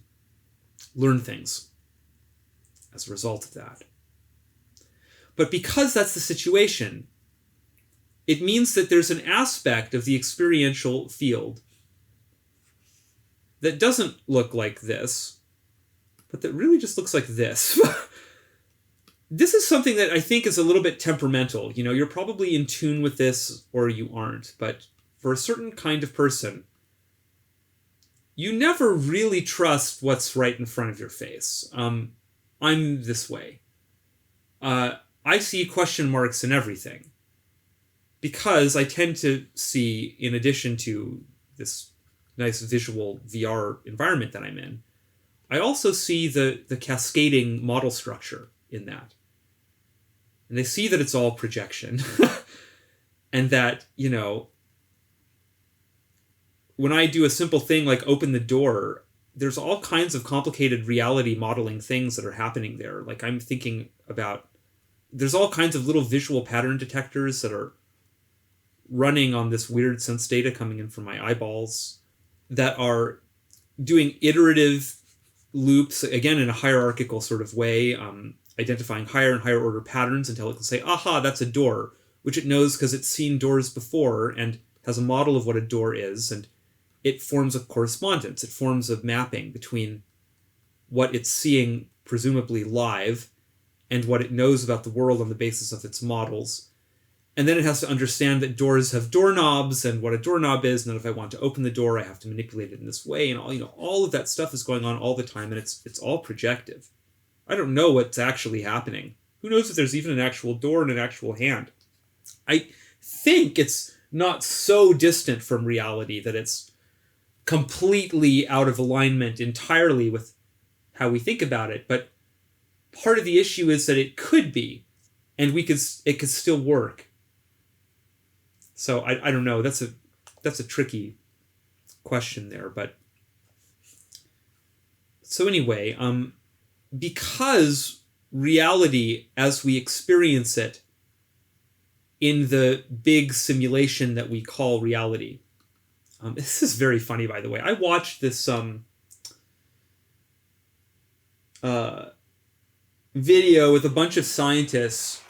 learn things as a result of that. But because that's the situation, it means that there's an aspect of the experiential field that doesn't look like this, but that really just looks like this. This is something that I think is a little bit temperamental. You know, you're probably in tune with this or you aren't, but for a certain kind of person, you never really trust what's right in front of your face. I'm this way. I see question marks in everything because I tend to see, in addition to this nice visual VR environment that I'm in, I also see the cascading model structure in that. And they see that it's all projection. And that, you know, when I do a simple thing like open the door, there's all kinds of complicated reality modeling things that are happening there. Like I'm thinking about, there's all kinds of little visual pattern detectors that are running on this weird sense data coming in from my eyeballs that are doing iterative loops, again, in a hierarchical sort of way, identifying higher and higher order patterns until it can say, aha, that's a door, which it knows because it's seen doors before and has a model of what a door is, and it forms a correspondence. It forms a mapping between what it's seeing, presumably live, and what it knows about the world on the basis of its models. And then it has to understand that doors have doorknobs and what a doorknob is, and that if I want to open the door, I have to manipulate it in this way, and all, you know, all of that stuff is going on all the time, and it's all projective. I don't know what's actually happening. Who knows if there's even an actual door and an actual hand? I think it's not so distant from reality that it's completely out of alignment entirely with how we think about it, but part of the issue is that it could be, and it could still work. So I don't know. That's a tricky question there, but So anyway, because reality as we experience it in the big simulation that we call reality. This is very funny, by the way. I watched this video with a bunch of scientists.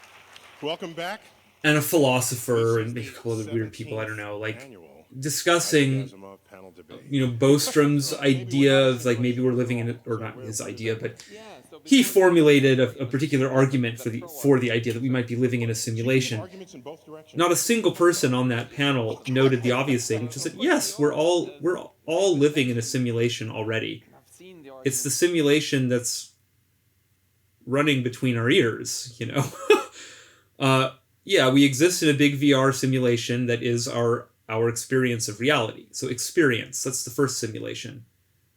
Welcome back. And a philosopher and maybe a couple other weird people, I don't know, like discussing, Bostrom's idea of like maybe we're living in, or not his idea, but he formulated a particular argument for the idea that we might be living in a simulation. Not a single person on that panel noted the obvious thing, which is that yes, we're all living in a simulation already. It's the simulation that's running between our ears, Yeah, we exist in a big VR simulation that is our experience of reality. So experience, that's the first simulation.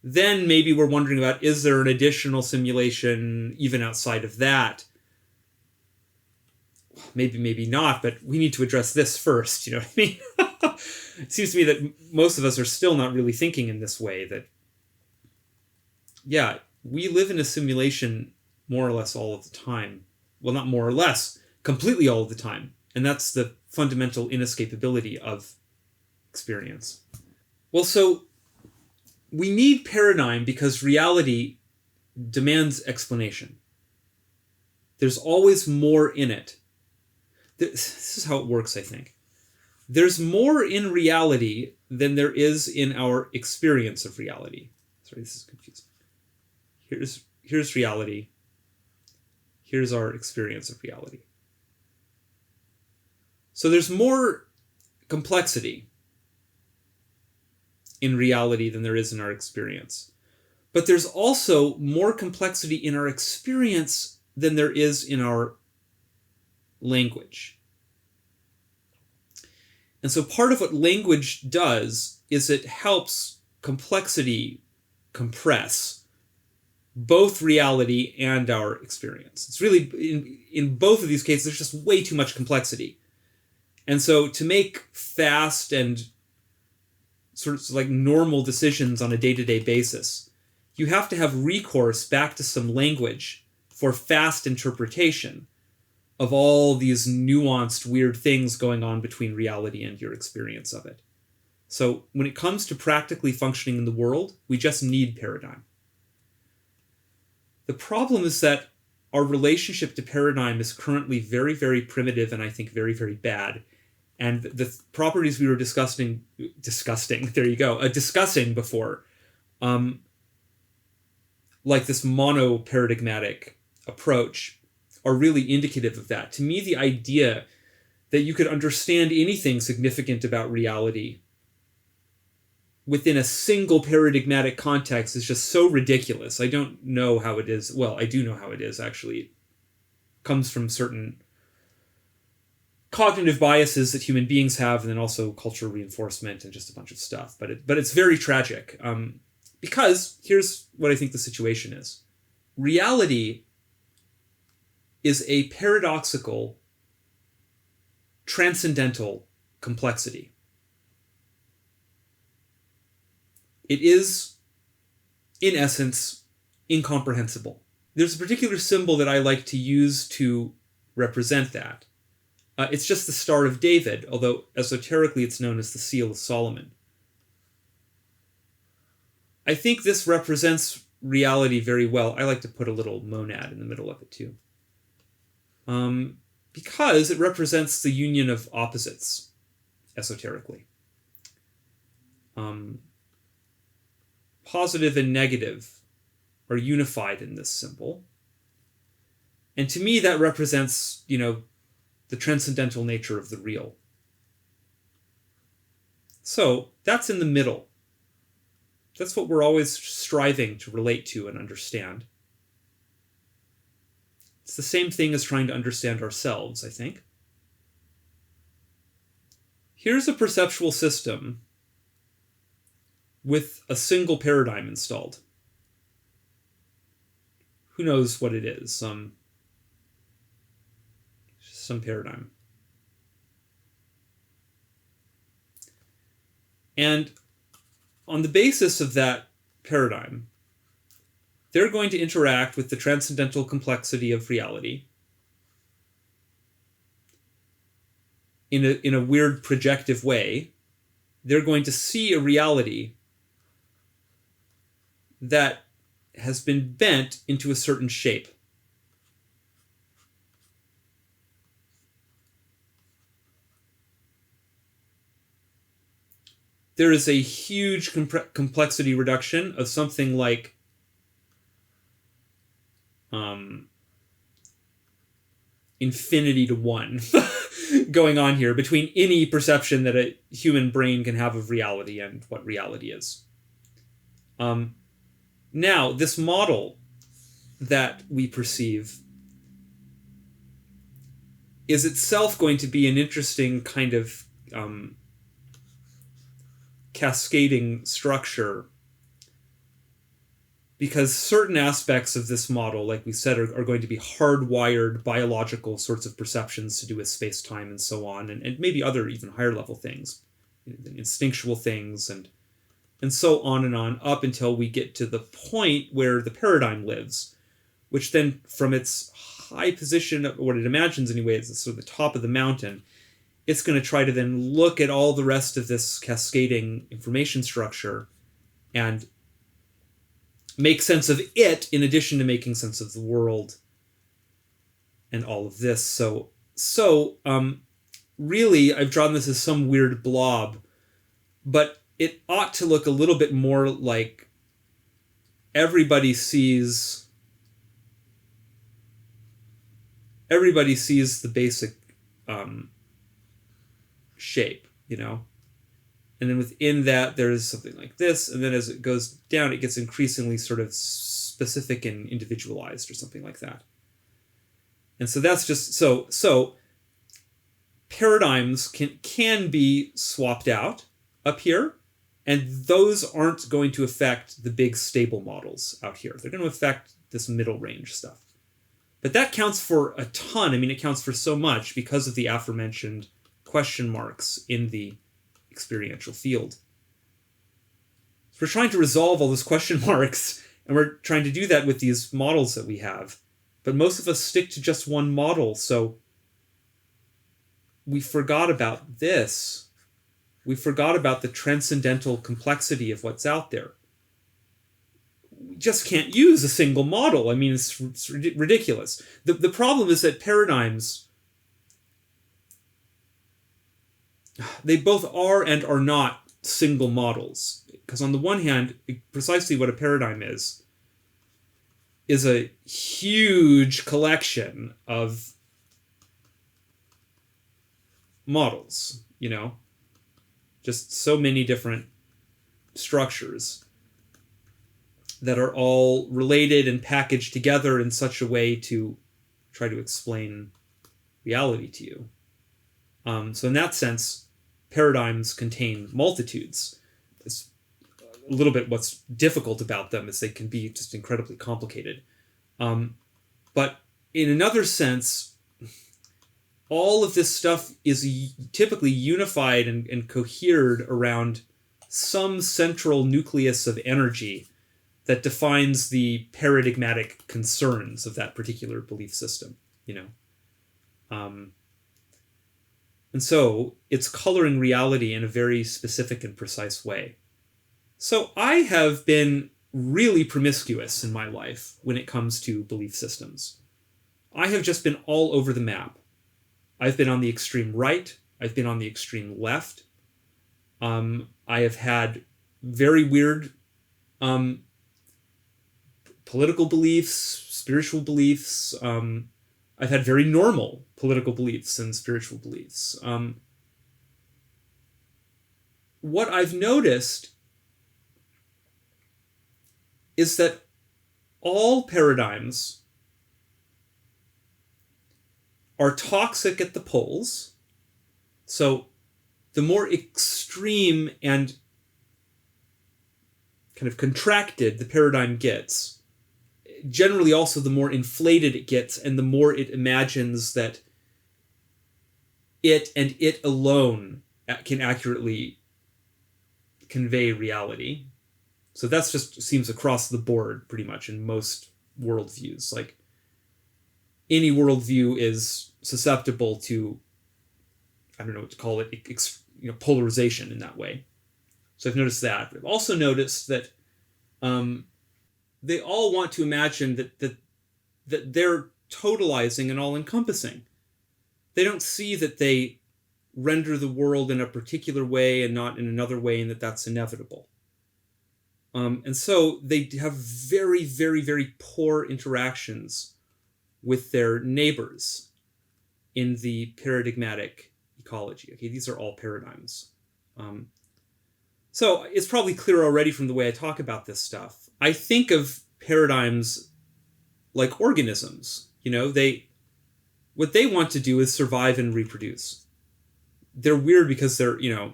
Then maybe we're wondering about, is there an additional simulation even outside of that? Maybe not, but we need to address this first, you know what I mean? It seems to me that most of us are still not really thinking in this way, that, yeah, we live in a simulation more or less all of the time. Well, not more or less, completely all of the time. And that's the fundamental inescapability of experience. Well, so we need paradigm because reality demands explanation. There's always more in it. This is how it works, I think. There's more in reality than there is in our experience of reality. Sorry, this is confusing. Here's reality. Here's our experience of reality. So there's more complexity in reality than there is in our experience. But there's also more complexity in our experience than there is in our language. And so part of what language does is it helps complexity compress both reality and our experience. It's really, in both of these cases, there's just way too much complexity. And so to make fast and sort of like normal decisions on a day-to-day basis, you have to have recourse back to some language for fast interpretation of all these nuanced, weird things going on between reality and your experience of it. So when it comes to practically functioning in the world, we just need paradigm. The problem is that our relationship to paradigm is currently very, very primitive and I think very, very bad. And the properties we were discussing before, like this monoparadigmatic approach, are really indicative of that. To me, the idea that you could understand anything significant about reality within a single paradigmatic context is just so ridiculous. I don't know how it is. Well, I do know how it is, actually. It comes from certain cognitive biases that human beings have, and then also cultural reinforcement and just a bunch of stuff. But it's very tragic. Because here's what I think the situation is. Reality is a paradoxical, transcendental complexity. It is, in essence, incomprehensible. There's a particular symbol that I like to use to represent that. It's just the Star of David, although esoterically it's known as the Seal of Solomon. I think this represents reality very well. I like to put a little monad in the middle of it too. Because it represents the union of opposites, esoterically. Positive and negative are unified in this symbol. And to me, that represents, the transcendental nature of the real. So that's in the middle. That's what we're always striving to relate to and understand. It's the same thing as trying to understand ourselves, I think. Here's a perceptual system with a single paradigm installed. Who knows what it is? Some paradigm. And on the basis of that paradigm, they're going to interact with the transcendental complexity of reality in a weird projective way. They're going to see a reality that has been bent into a certain shape. There is a huge complexity reduction of something like infinity to 1 going on here between any perception that a human brain can have of reality and what reality is. Now, this model that we perceive is itself going to be an interesting kind of cascading structure, because certain aspects of this model, like we said, are going to be hardwired biological sorts of perceptions to do with space-time and so on, and maybe other even higher level things, instinctual things, and so on, up until we get to the point where the paradigm lives, which then, from its high position, what it imagines anyway, is sort of the top of the mountain, it's going to try to then look at all the rest of this cascading information structure and make sense of it in addition to making sense of the world and all of this. So really, I've drawn this as some weird blob, but it ought to look a little bit more like everybody sees the basic shape, you know? And then within that, there is something like this, and then as it goes down, it gets increasingly sort of specific and individualized or something like that. And so that's just, so paradigms can be swapped out up here, and those aren't going to affect the big stable models out here. They're going to affect this middle range stuff. But that counts for a ton. I mean, it counts for so much because of the aforementioned question marks in the experiential field. So we're trying to resolve all those question marks, and we're trying to do that with these models that we have. But most of us stick to just one model, so we forgot about this. We forgot about the transcendental complexity of what's out there. We just can't use a single model. I mean, it's ridiculous. The problem is that paradigms, they both are and are not single models. Because on the one hand, precisely what a paradigm is a huge collection of models, you know? Just so many different structures that are all related and packaged together in such a way to try to explain reality to you. So in that sense, paradigms contain multitudes. It's a little bit what's difficult about them is they can be just incredibly complicated. But in another sense, all of this stuff is typically unified and cohered around some central nucleus of energy that defines the paradigmatic concerns of that particular belief system, you know. And so it's coloring reality in a very specific and precise way. So I have been really promiscuous in my life when it comes to belief systems. I have just been all over the map. I've been on the extreme right. I've been on the extreme left. I have had very weird political beliefs, spiritual beliefs. I've had very normal political beliefs and spiritual beliefs. What I've noticed is that all paradigms are toxic at the poles. So the more extreme and kind of contracted the paradigm gets, generally also the more inflated it gets and the more it imagines that it and it alone can accurately convey reality. So that's just seems across the board pretty much in most worldviews. Like any worldview is susceptible to, I don't know what to call it, polarization in that way. So I've noticed that. I've also noticed that they all want to imagine that they're totalizing and all-encompassing. They don't see that they render the world in a particular way and not in another way, and that's inevitable. And so they have very, very, very poor interactions with their neighbors in the paradigmatic ecology. Okay, these are all paradigms. So it's probably clear already from the way I talk about this stuff. I think of paradigms like organisms. What they want to do is survive and reproduce. They're weird because they're a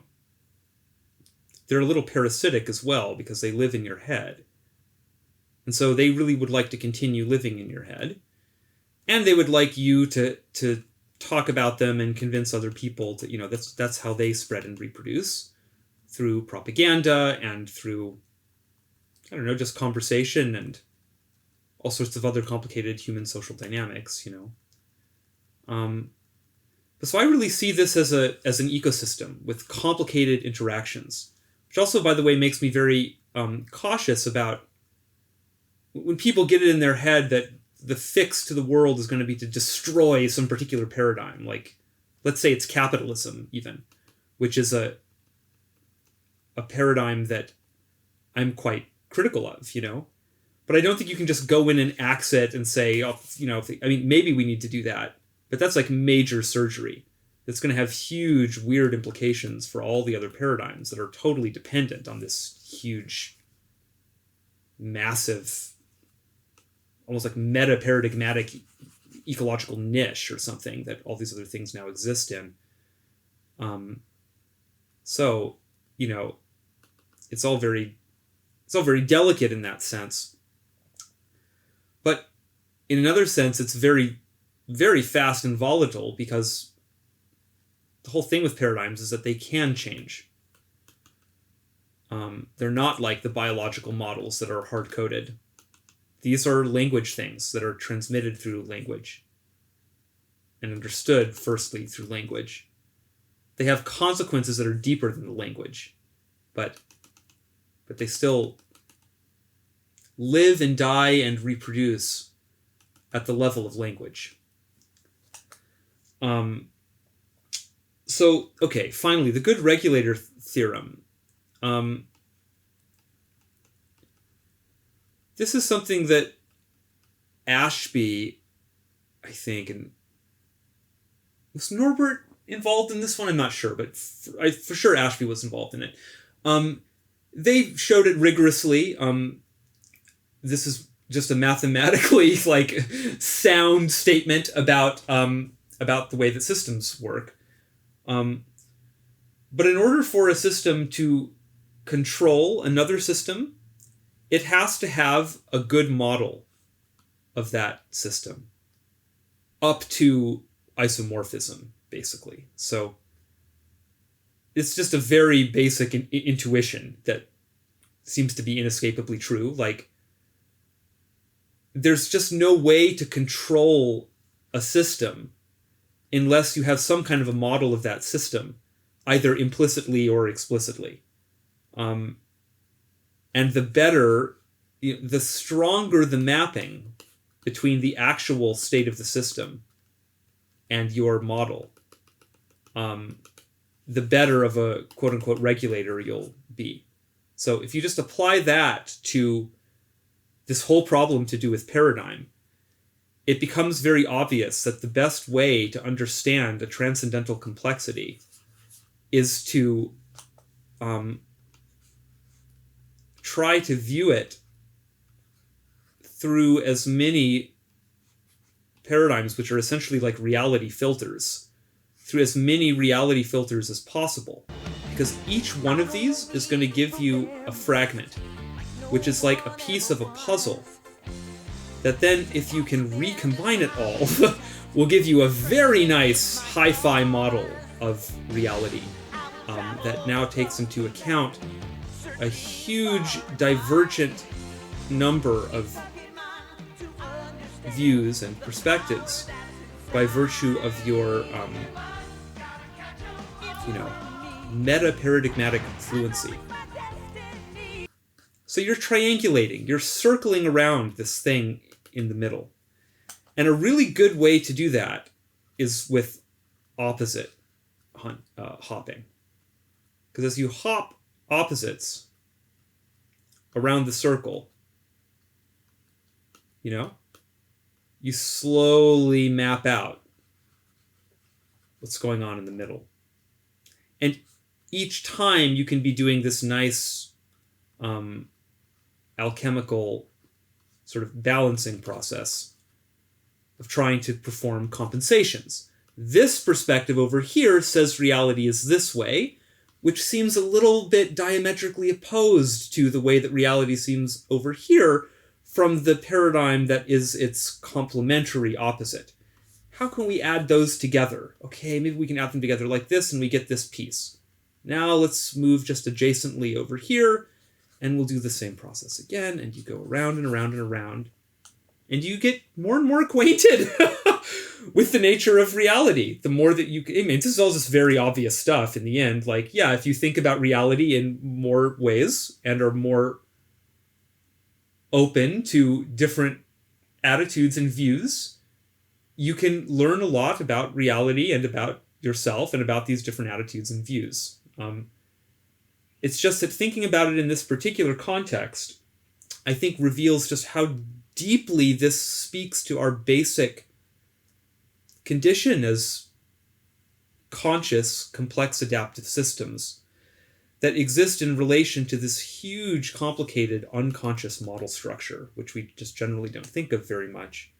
little parasitic as well because they live in your head. And so they really would like to continue living in your head. And they would like you to talk about them and convince other people to, that's how they spread and reproduce, through propaganda and through, just conversation and all sorts of other complicated human social dynamics, So I really see this as an ecosystem with complicated interactions, which also, by the way, makes me very cautious about when people get it in their head that the fix to the world is going to be to destroy some particular paradigm. Like, let's say it's capitalism, even, which is a paradigm that I'm quite critical of, But I don't think you can just go in and axe it and say, maybe we need to do that. But that's like major surgery. That's going to have huge, weird implications for all the other paradigms that are totally dependent on this huge, massive, almost like meta-paradigmatic ecological niche or something that all these other things now exist in. So, it's all very delicate in that sense. But in another sense, it's very, very fast and volatile because the whole thing with paradigms is that they can change. They're not like the biological models that are hard-coded. These are language things that are transmitted through language and understood, firstly, through language. They have consequences that are deeper than the language, but they still live and die and reproduce at the level of language. So, okay, finally, the good regulator theorem. This is something that Ashby, I think, and was Norbert involved in this one? I'm not sure, but for sure Ashby was involved in it. They showed it rigorously. This is just a mathematically sound statement about the way that systems work. But in order for a system to control another system, it has to have a good model of that system up to isomorphism, basically. So it's just a very basic intuition that seems to be inescapably true. Like, there's just no way to control a system unless you have some kind of a model of that system, either implicitly or explicitly. And the stronger the mapping between the actual state of the system and your model, the better of a quote-unquote regulator you'll be. So if you just apply that to this whole problem to do with paradigm, it becomes very obvious that the best way to understand a transcendental complexity is to try to view it through as many paradigms, which are essentially like reality filters, through as many reality filters as possible. Because each one of these is going to give you a fragment, which is like a piece of a puzzle, that then, if you can recombine it all, will give you a very nice hi-fi model of reality that now takes into account a huge divergent number of views and perspectives by virtue of your, meta-paradigmatic fluency. So you're triangulating, you're circling around this thing in the middle. And a really good way to do that is with opposite hopping. Because as you hop opposites around the circle, you slowly map out what's going on in the middle. And each time you can be doing this nice alchemical sort of balancing process of trying to perform compensations. This perspective over here says reality is this way, which seems a little bit diametrically opposed to the way that reality seems over here from the paradigm that is its complementary opposite. How can we add those together? Okay, maybe we can add them together like this and we get this piece. Now let's move just adjacently over here and we'll do the same process again, and you go around and around and around, and you get more and more acquainted with the nature of reality. The more that this is all just very obvious stuff in the end. Like, yeah, if you think about reality in more ways and are more open to different attitudes and views, you can learn a lot about reality and about yourself and about these different attitudes and views. It's just that thinking about it in this particular context, I think reveals just how deeply this speaks to our basic condition as conscious, complex adaptive systems that exist in relation to this huge, complicated, unconscious model structure, which we just generally don't think of very much,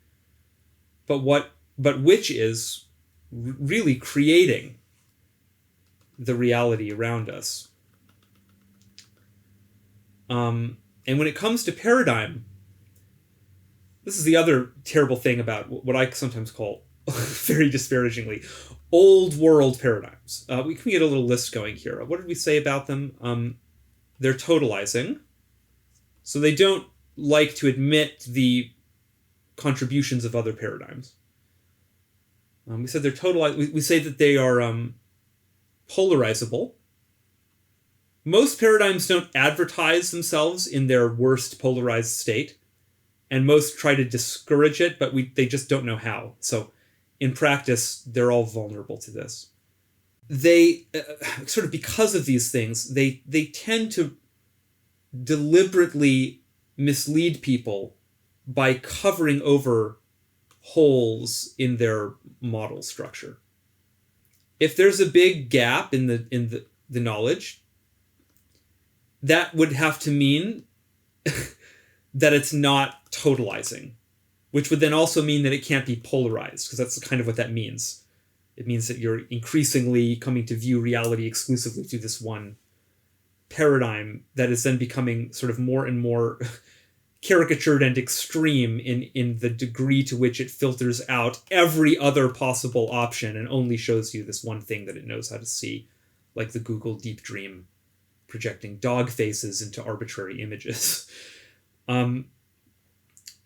but which is really creating the reality around us. And when it comes to paradigm, this is the other terrible thing about what I sometimes call, very disparagingly, old world paradigms. We can get a little list going here. What did we say about them? They're totalizing. So they don't like to admit the contributions of other paradigms. We said they're totalized. We say that they are polarizable. Most paradigms don't advertise themselves in their worst polarized state, and most try to discourage it, but they just don't know how. So in practice, they're all vulnerable to this. They, sort of because of these things, they tend to deliberately mislead people by covering over holes in their model structure. If there's a big gap in the knowledge, that would have to mean that it's not totalizing, which would then also mean that it can't be polarized, because that's kind of what that means. It means that you're increasingly coming to view reality exclusively through this one paradigm that is then becoming sort of more and more caricatured and extreme in the degree to which it filters out every other possible option and only shows you this one thing that it knows how to see, like the Google Deep Dream projecting dog faces into arbitrary images.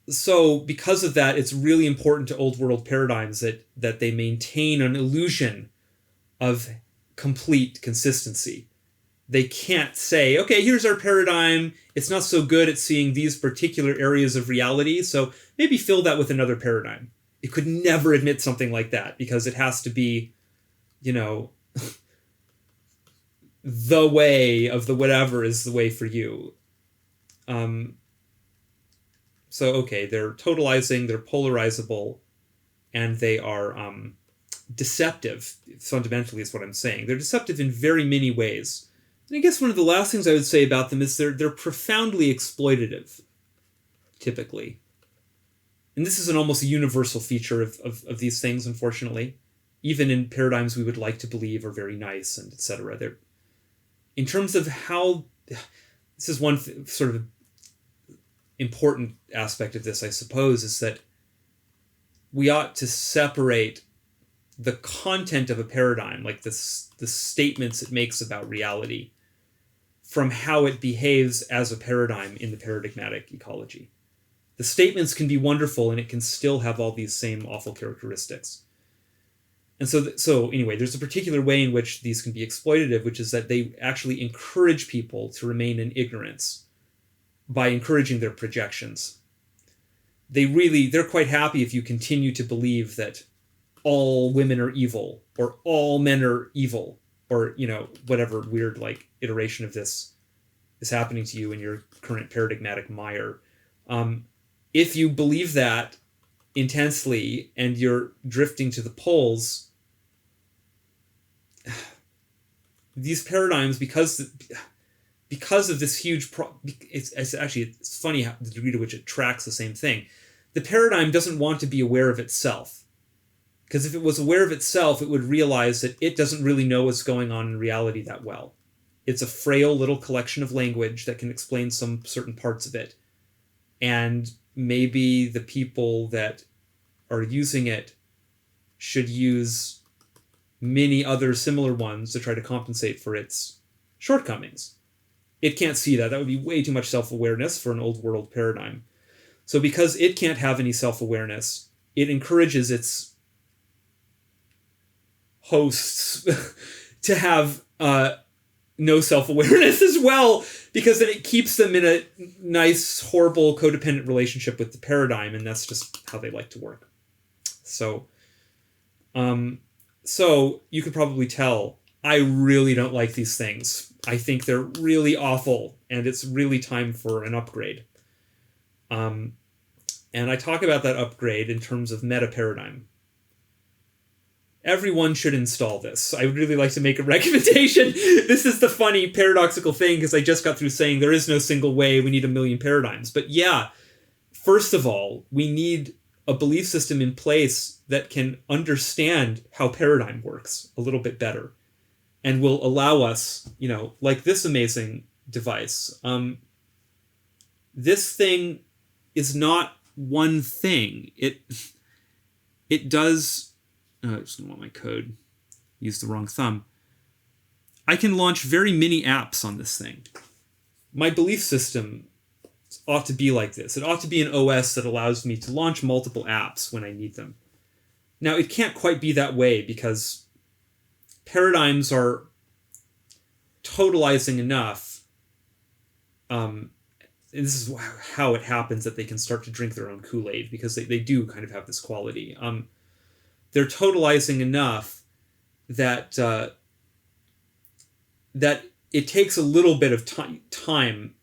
So because of that, it's really important to old world paradigms that they maintain an illusion of complete consistency. They can't say, okay, here's our paradigm. It's not so good at seeing these particular areas of reality, so maybe fill that with another paradigm. It could never admit something like that because it has to be, the way of the whatever is the way for you. So, okay, they're totalizing, they're polarizable, and they are deceptive, fundamentally is what I'm saying. They're deceptive in very many ways. And I guess one of the last things I would say about them is they're profoundly exploitative, typically. And this is an almost universal feature of these things, unfortunately. Even in paradigms we would like to believe are very nice and etc. They're, in terms of how, this is one sort of important aspect of this, I suppose, is that we ought to separate the content of a paradigm, like the statements it makes about reality, from how it behaves as a paradigm in the paradigmatic ecology. The statements can be wonderful, and it can still have all these same awful characteristics. And so anyway, there's a particular way in which these can be exploitative, which is that they actually encourage people to remain in ignorance by encouraging their projections. They're quite happy if you continue to believe that all women are evil, or all men are evil, or, whatever weird iteration of this is happening to you in your current paradigmatic mire. If you believe that intensely and you're drifting to the poles, these paradigms, because of this huge it's funny how the degree to which it tracks the same thing. The paradigm doesn't want to be aware of itself, because if it was aware of itself, it would realize that it doesn't really know what's going on in reality that well. It's a frail little collection of language that can explain some certain parts of it, and maybe the people that are using it should use many other similar ones to try to compensate for its shortcomings. It can't see that. That would be way too much self-awareness for an old world paradigm. So because it can't have any self-awareness, it encourages its hosts to have no self-awareness as well, because then it keeps them in a nice, horrible, codependent relationship with the paradigm, and that's just how they like to work. So you could probably tell I really don't like these things. I think they're really awful, and it's really time for an upgrade. And I talk about that upgrade in terms of meta-paradigm. Everyone should install this. I would really like to make a recommendation. This is the funny paradoxical thing, because I just got through saying there is no single way, we need a million paradigms. But yeah, first of all, we need a belief system in place that can understand how paradigm works a little bit better, and will allow us, like this amazing device. This thing is not one thing. It does... I just don't want my code. Use the wrong thumb. I can launch very many apps on this thing. My belief system ought to be like this. It ought to be an OS that allows me to launch multiple apps when I need them. Now, it can't quite be that way, because paradigms are totalizing enough. And this is how it happens that they can start to drink their own Kool-Aid, because they do kind of have this quality. They're totalizing enough that that it takes a little bit of time.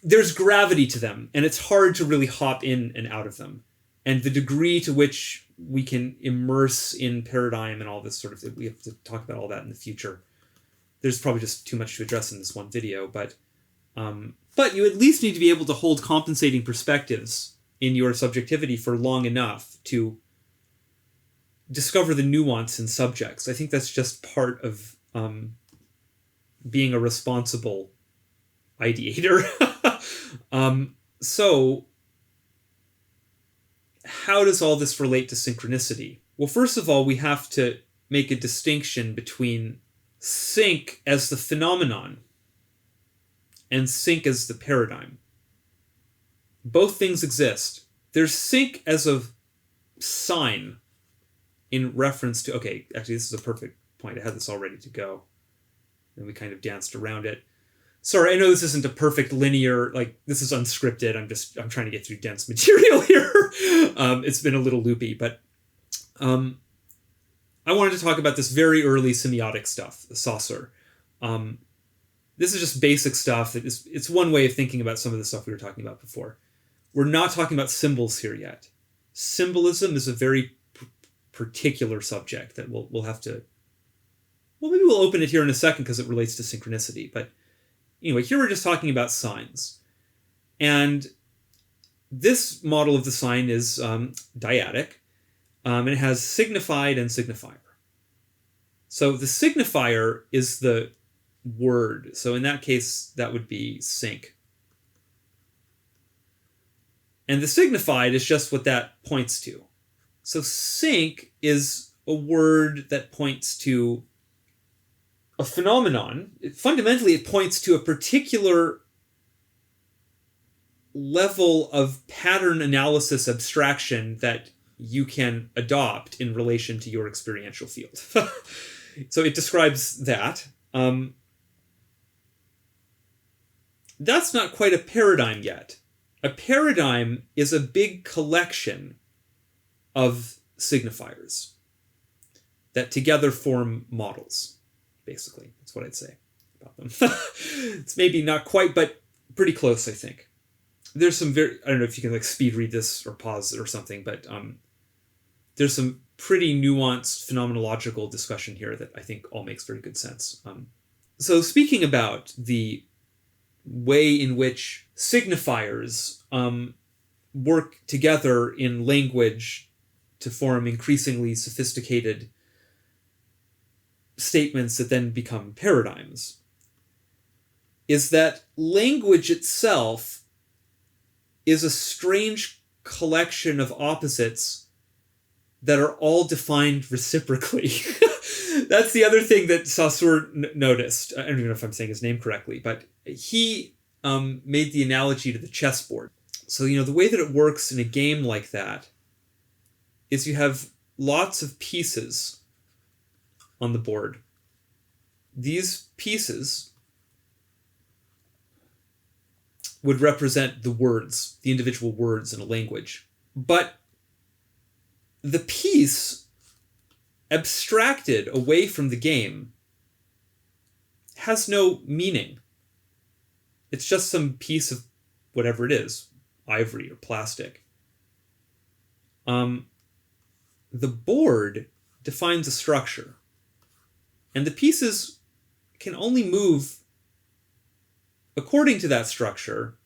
There's gravity to them, and it's hard to really hop in and out of them. And the degree to which we can immerse in paradigm and all this sort of thing, we have to talk about all that in the future. There's probably just too much to address in this one video, but you at least need to be able to hold compensating perspectives in your subjectivity for long enough to discover the nuance in subjects. I think that's just part of being a responsible ideator. So how does all this relate to synchronicity? Well, first of all, we have to make a distinction between sync as the phenomenon and sync as the paradigm. Both things exist. There's sync as a sign in reference to, okay, actually this is a perfect point. I had this all ready to go. And we kind of danced around it. Sorry, I know this isn't a perfect linear, this is unscripted. I'm trying to get through dense material here. It's been a little loopy, but I wanted to talk about this very early semiotic stuff, the Saussure. This is just basic stuff. It's one way of thinking about some of the stuff we were talking about before. We're not talking about symbols here yet. Symbolism is a very particular subject that we'll have to... Well, maybe we'll open it here in a second because it relates to synchronicity. But anyway, here we're just talking about signs. And this model of the sign is dyadic. And it has signified and signifier. So the signifier is the word. So in that case, that would be sync. And the signified is just what that points to. So sync is a word that points to a phenomenon, fundamentally it points to a particular level of pattern analysis abstraction that you can adopt in relation to your experiential field. So it describes that. That's not quite a paradigm yet. A paradigm is a big collection of signifiers that together form models, basically. That's what I'd say about them. It's maybe not quite, but pretty close, I think. There's some I don't know if you can like speed read this or pause it or something, but there's some pretty nuanced phenomenological discussion here that I think all makes very good sense. So speaking about the way in which signifiers work together in language to form increasingly sophisticated statements that then become paradigms, is that language itself is a strange collection of opposites that are all defined reciprocally. That's the other thing that Saussure noticed. I don't even know if I'm saying his name correctly, but he made the analogy to the chessboard. So, the way that it works in a game like that is you have lots of pieces on the board. These pieces would represent the words, the individual words in a language. But the piece abstracted away from the game has no meaning. It's just some piece of whatever it is, ivory or plastic. The board defines a structure, and the pieces can only move according to that structure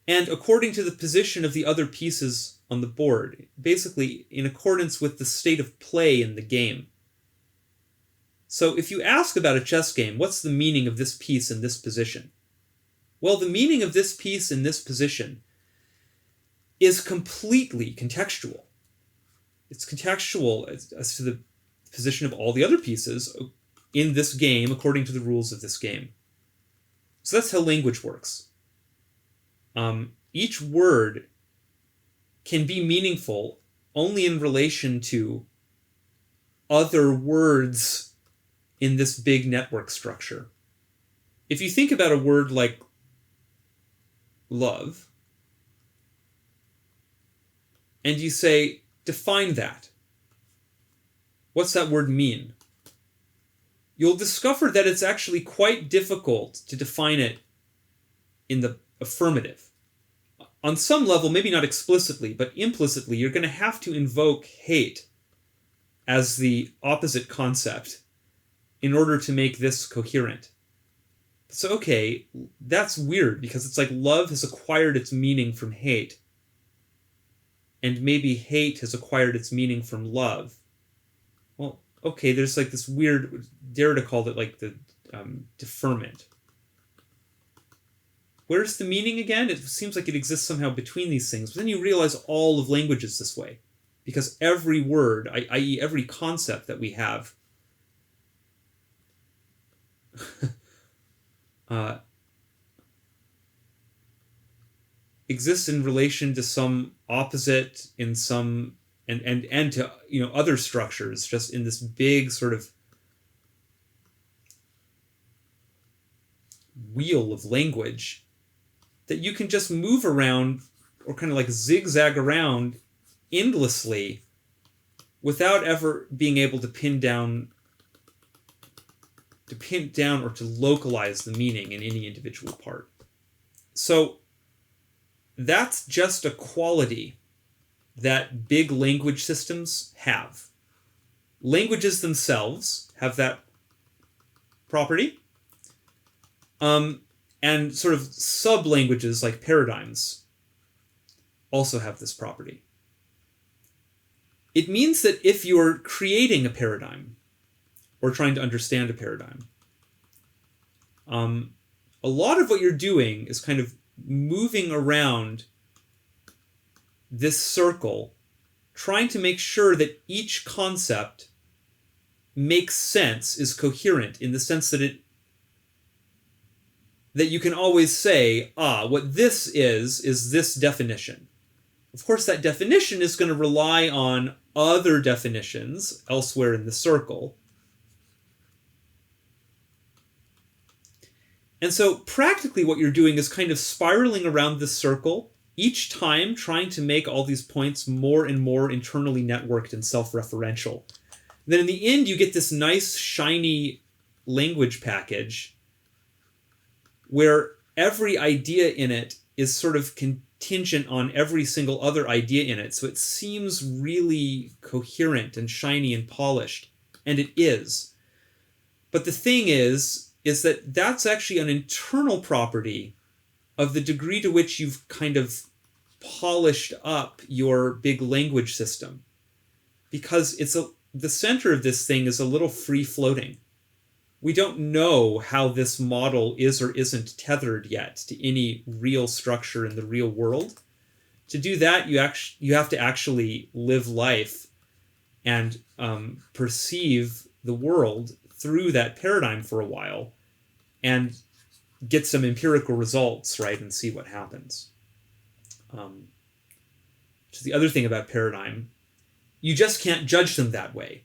and according to the position of the other pieces on the board, basically in accordance with the state of play in the game. So if you ask about a chess game, what's the meaning of this piece in this position? Well, the meaning of this piece in this position is completely contextual. It's contextual as to the position of all the other pieces in this game according to the rules of this game. So that's how language works. Each word can be meaningful only in relation to other words in this big network structure. If you think about a word like love, and you say, define that. What's that word mean? You'll discover that it's actually quite difficult to define it in the affirmative. On some level, maybe not explicitly, but implicitly, you're going to have to invoke hate as the opposite concept in order to make this coherent. So, okay, that's weird, because it's like love has acquired its meaning from hate, and maybe hate has acquired its meaning from love. Well, okay, there's like this weird, Derrida called it like the deferment. Where's the meaning again? It seems like it exists somehow between these things, but then you realize all of language is this way, because every word, i.e. every concept that we have, exists in relation to some opposite in some and to other structures, just in this big sort of wheel of language that you can just move around or kind of like zigzag around endlessly without ever being able to pin down or to localize the meaning in any individual part. So that's just a quality that big language systems have. Languages themselves have that property. And sort of sub-languages like paradigms also have this property. It means that if you're creating a paradigm or trying to understand a paradigm, a lot of what you're doing is kind of moving around this circle, trying to make sure that each concept makes sense, is coherent in the sense that that you can always say, what this is this definition. Of course, that definition is going to rely on other definitions elsewhere in the circle. And so practically what you're doing is kind of spiraling around this circle, each time trying to make all these points more and more internally networked and self-referential. Then in the end, you get this nice, shiny language package where every idea in it is sort of contingent on every single other idea in it. So it seems really coherent and shiny and polished, and it is. But the thing is that that's actually an internal property of the degree to which you've kind of polished up your big language system. Because the center of this thing is a little free-floating. We don't know how this model is or isn't tethered yet to any real structure in the real world. To do that, you have to actually live life and perceive the world through that paradigm for a while and get some empirical results, right, and see what happens. Which is the other thing about paradigm. You just can't judge them that way,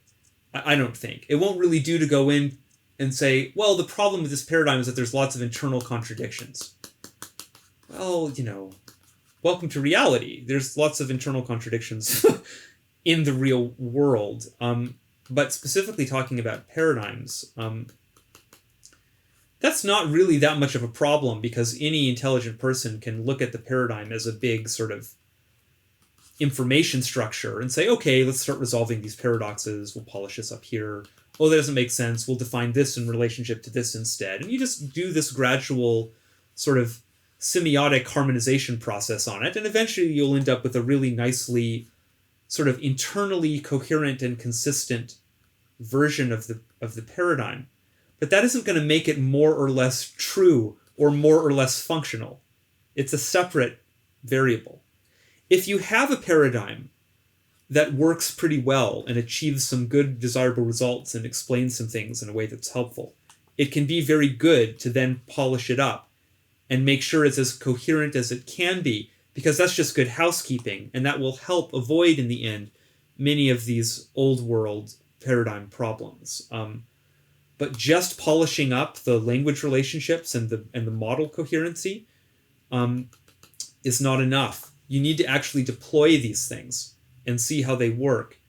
I don't think. It won't really do to go in and say, well, the problem with this paradigm is that there's lots of internal contradictions. Well, welcome to reality. There's lots of internal contradictions in the real world. But specifically talking about paradigms, that's not really that much of a problem because any intelligent person can look at the paradigm as a big sort of information structure and say, okay, let's start resolving these paradoxes. We'll polish this up here. Oh, that doesn't make sense. We'll define this in relationship to this instead. And you just do this gradual sort of semiotic harmonization process on it. And eventually you'll end up with a really nicely sort of internally coherent and consistent version of the paradigm. But that isn't going to make it more or less true or more or less functional. It's a separate variable. If you have a paradigm that works pretty well and achieves some good desirable results and explains some things in a way that's helpful, it can be very good to then polish it up and make sure it's as coherent as it can be, because that's just good housekeeping, and that will help avoid in the end many of these old world paradigm problems. But just polishing up the language relationships and the model coherency is not enough. You need to actually deploy these things and see how they work,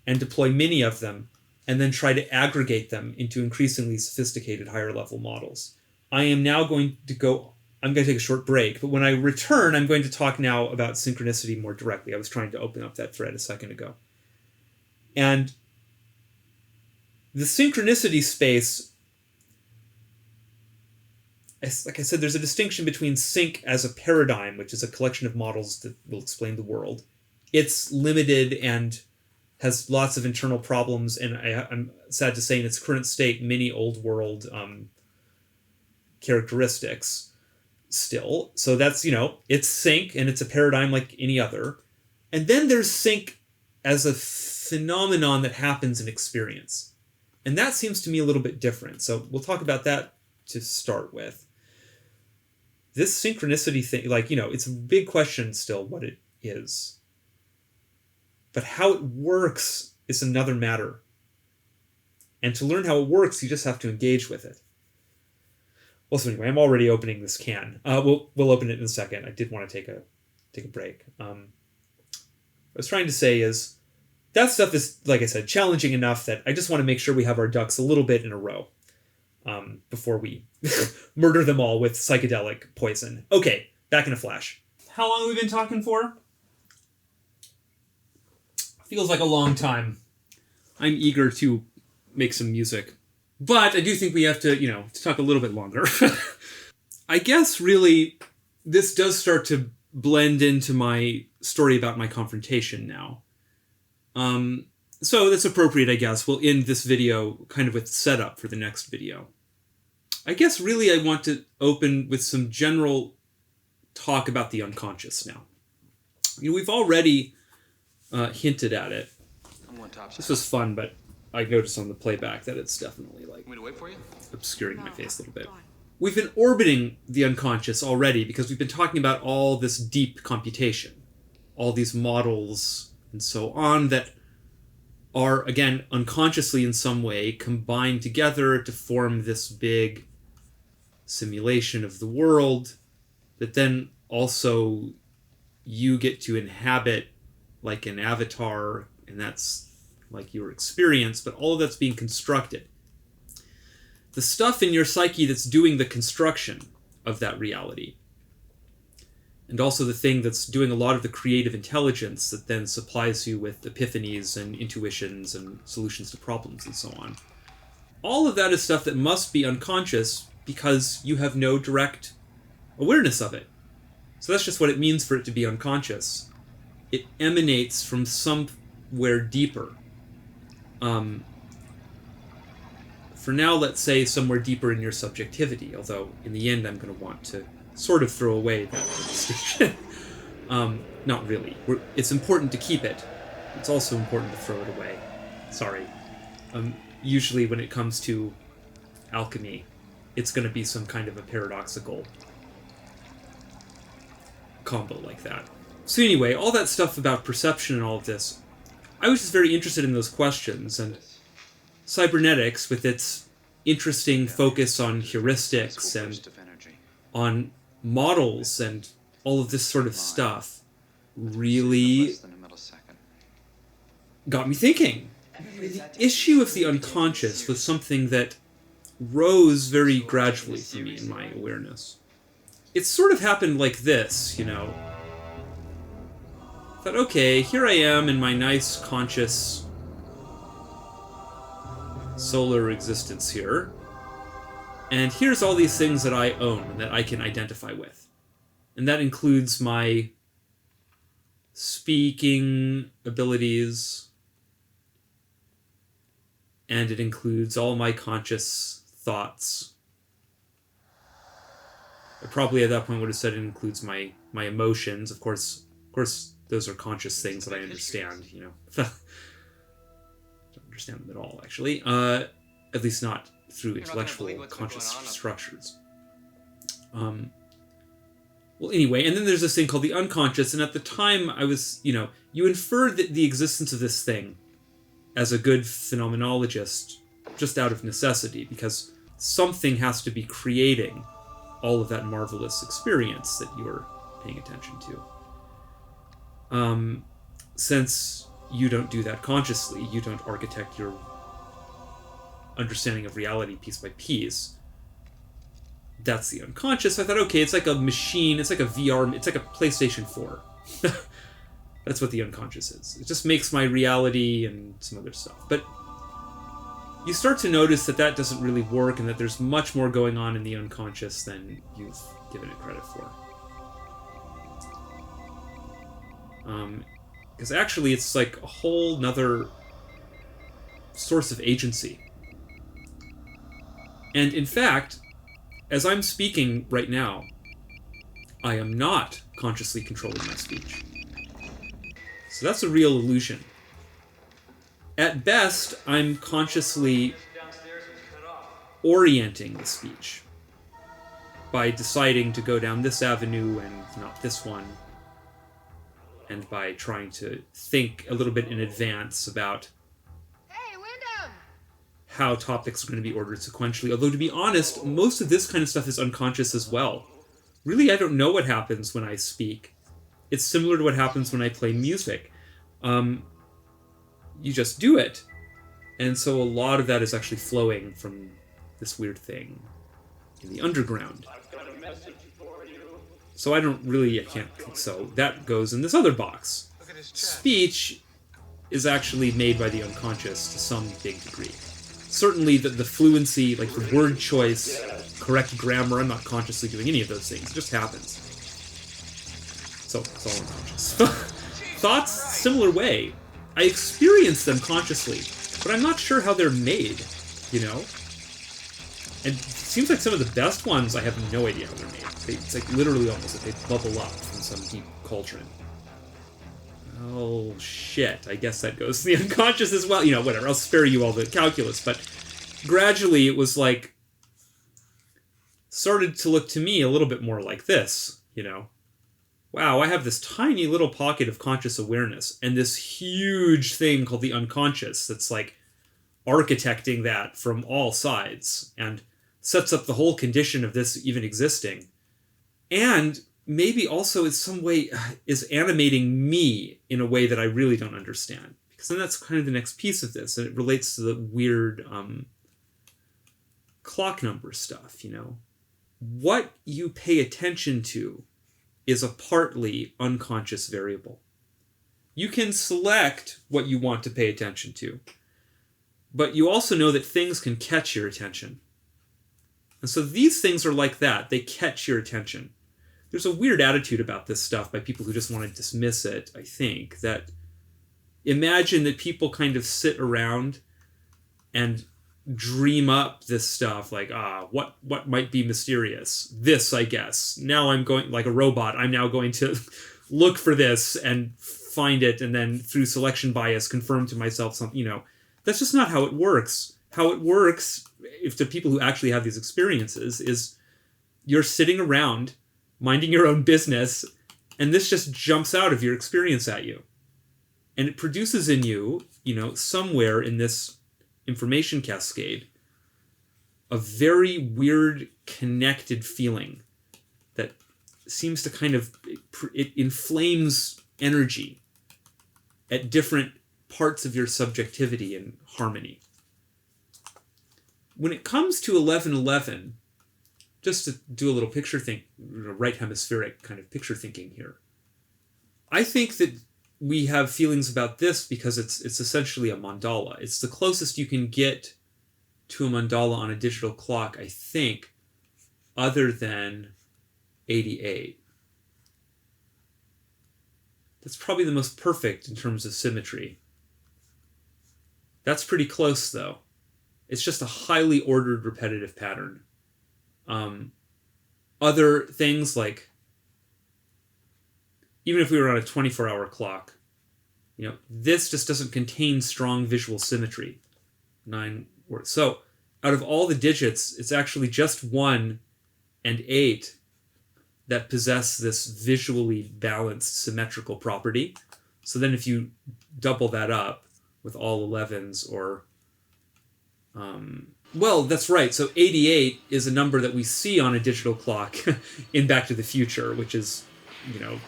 and deploy many of them, and then try to aggregate them into increasingly sophisticated higher level models. I'm going to take a short break, but when I return, I'm going to talk now about synchronicity more directly. I was trying to open up that thread a second ago. And the synchronicity space, like I said, there's a distinction between sync as a paradigm, which is a collection of models that will explain the world. It's limited and has lots of internal problems, and I'm sad to say in its current state, many old world characteristics still. So that's, it's sync, and it's a paradigm like any other. And then there's sync as a phenomenon that happens in experience. And that seems to me a little bit different. So we'll talk about that to start with. This synchronicity thing, it's a big question still what it is. But how it works is another matter. And to learn how it works, you just have to engage with it. Well, so anyway, I'm already opening this can. We'll open it in a second. I did want to take a break. What I was trying to say is that stuff is, like I said, challenging enough that I just want to make sure we have our ducks a little bit in a row before we murder them all with psychedelic poison. Okay, back in a flash. How long have we been talking for? Feels like a long time. I'm eager to make some music. But I do think we have to talk a little bit longer. I guess, really, this does start to blend into my story about my confrontation now. So that's appropriate, I guess. We'll end this video kind of with setup for the next video. I guess, really, I want to open with some general talk about the unconscious now. We've already hinted at it. This was fun, but I noticed on the playback that it's definitely like Want me to wait for you? obscuring my face a little bit. We've been orbiting the unconscious already because we've been talking about all this deep computation, all these models and so on that are, again, unconsciously in some way combined together to form this big simulation of the world that then also you get to inhabit like an avatar, and that's like your experience, but all of that's being constructed. The stuff in your psyche that's doing the construction of that reality, and also the thing that's doing a lot of the creative intelligence that then supplies you with epiphanies and intuitions and solutions to problems and so on. All of that is stuff that must be unconscious because you have no direct awareness of it. So that's just what it means for it to be unconscious. It emanates from somewhere deeper. For now, let's say somewhere deeper in your subjectivity, although in the end I'm going to want to sort of throw away that distinction. Not really. It's important to keep it. It's also important to throw it away. Sorry. Usually when it comes to alchemy, it's going to be some kind of a paradoxical combo like that. So anyway, all that stuff about perception and all of this, I was just very interested in those questions, and cybernetics, with its interesting focus on heuristics and on models and all of this sort of stuff, really got me thinking. The issue of the unconscious was something that rose very gradually for me in my awareness. It sort of happened like this, you know. I thought, okay, here I am in my nice conscious solar existence here, and here's all these things that I own and that I can identify with. And that includes my speaking abilities, and it includes all my conscious thoughts. I probably at that point would have said it includes my emotions. Of course, those are conscious things that I understand, you know. Don't understand them at all, actually. At least not through intellectual conscious structures. Well, anyway, and then there's this thing called the unconscious, and at the time I was, you know, you infer the existence of this thing as a good phenomenologist just out of necessity, because something has to be creating all of that marvelous experience that you're paying attention to. Since you don't do that consciously, you don't architect your understanding of reality piece by piece. That's the unconscious. I thought, okay, it's like a machine, it's like a VR, it's like a PlayStation 4. That's what the unconscious is. It just makes my reality and some other stuff. But you start to notice that that doesn't really work, and that there's much more going on in the unconscious than you've given it credit for. Because actually it's like a whole nother source of agency. And in fact, as I'm speaking right now, I am not consciously controlling my speech. So that's a real illusion. At best, I'm consciously orienting the speech by deciding to go down this avenue and not this one, and by trying to think a little bit in advance about how topics are going to be ordered sequentially. Although, to be honest, most of this kind of stuff is unconscious as well. Really, I don't know what happens when I speak. It's similar to what happens when I play music. You just do it. And so a lot of that is actually flowing from this weird thing in the underground. I've got a message for you. So I can't think so. That goes in this other box. Speech is actually made by the unconscious to some big degree. Certainly the fluency, like the word choice, correct grammar, I'm not consciously doing any of those things. It just happens. So it's all unconscious. Thoughts, similar way. I experience them consciously, but I'm not sure how they're made, you know? And it seems like some of the best ones, I have no idea how they're made. It's like literally almost like they bubble up from some deep cauldron. Oh, shit. I guess that goes to the unconscious as well. Whatever. I'll spare you all the calculus. But gradually it was like, started to look to me a little bit more like this, Wow, I have this tiny little pocket of conscious awareness and this huge thing called the unconscious that's like architecting that from all sides and sets up the whole condition of this even existing. And maybe also in some way is animating me in a way that I really don't understand. Because then that's kind of the next piece of this, and it relates to the weird clock number stuff, What you pay attention to is a partly unconscious variable. You can select what you want to pay attention to, but you also know that things can catch your attention. And so these things are like that. They catch your attention. There's a weird attitude about this stuff by people who just want to dismiss it, I think, that imagine that people kind of sit around and dream up this stuff like, what might be mysterious? This, I guess. Now I'm going, like a robot, I'm now going to look for this and find it, and then through selection bias confirm to myself something, That's just not how it works. How it works, if to people who actually have these experiences, is you're sitting around minding your own business, and this just jumps out of your experience at you. And it produces in you, somewhere in this information cascade, a very weird connected feeling that seems to kind of, it inflames energy at different parts of your subjectivity and harmony. When it comes to 1111, just to do a little picture right hemispheric kind of picture thinking here, I think that we have feelings about this because it's essentially a mandala. It's the closest you can get to a mandala on a digital clock, I think, other than 88. That's probably the most perfect in terms of symmetry. That's pretty close, though. It's just a highly ordered, repetitive pattern. Other things like, even if we were on a 24-hour clock, this just doesn't contain strong visual symmetry. 9 words. So out of all the digits, it's actually just 1 and 8 that possess this visually balanced symmetrical property. So then if you double that up with all 11s or... well, that's right. So 88 is a number that we see on a digital clock in Back to the Future, which is,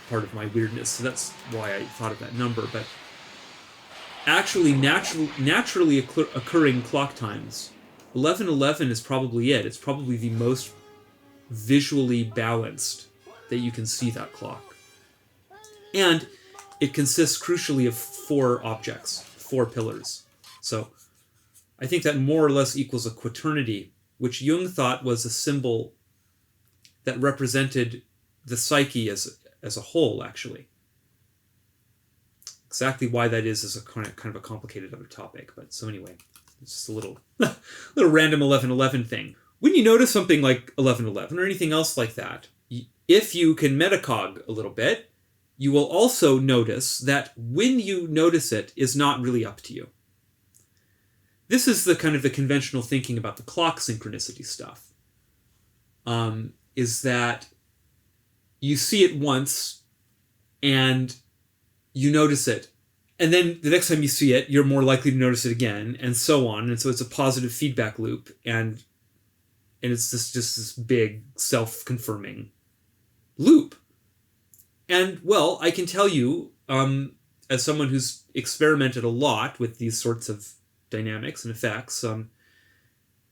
part of my weirdness. So that's why I thought of that number. But actually, naturally occurring clock times, 1111 is probably it. It's probably the most visually balanced that you can see that clock. And it consists crucially of 4 objects, 4 pillars. So I think that more or less equals a quaternity, which Jung thought was a symbol that represented the psyche as a whole, actually. Exactly why that is a kind of a complicated other topic. But so anyway, it's just a little random 1111 thing. When you notice something like 1111 or anything else like that, if you can metacog a little bit, you will also notice that when you notice it is not really up to you. This is the kind of the conventional thinking about the clock synchronicity stuff, is that you see it once and you notice it. And then the next time you see it, you're more likely to notice it again, and so on. And so it's a positive feedback loop, and it's just this big self-confirming loop. And, well, I can tell you, as someone who's experimented a lot with these sorts of dynamics and effects,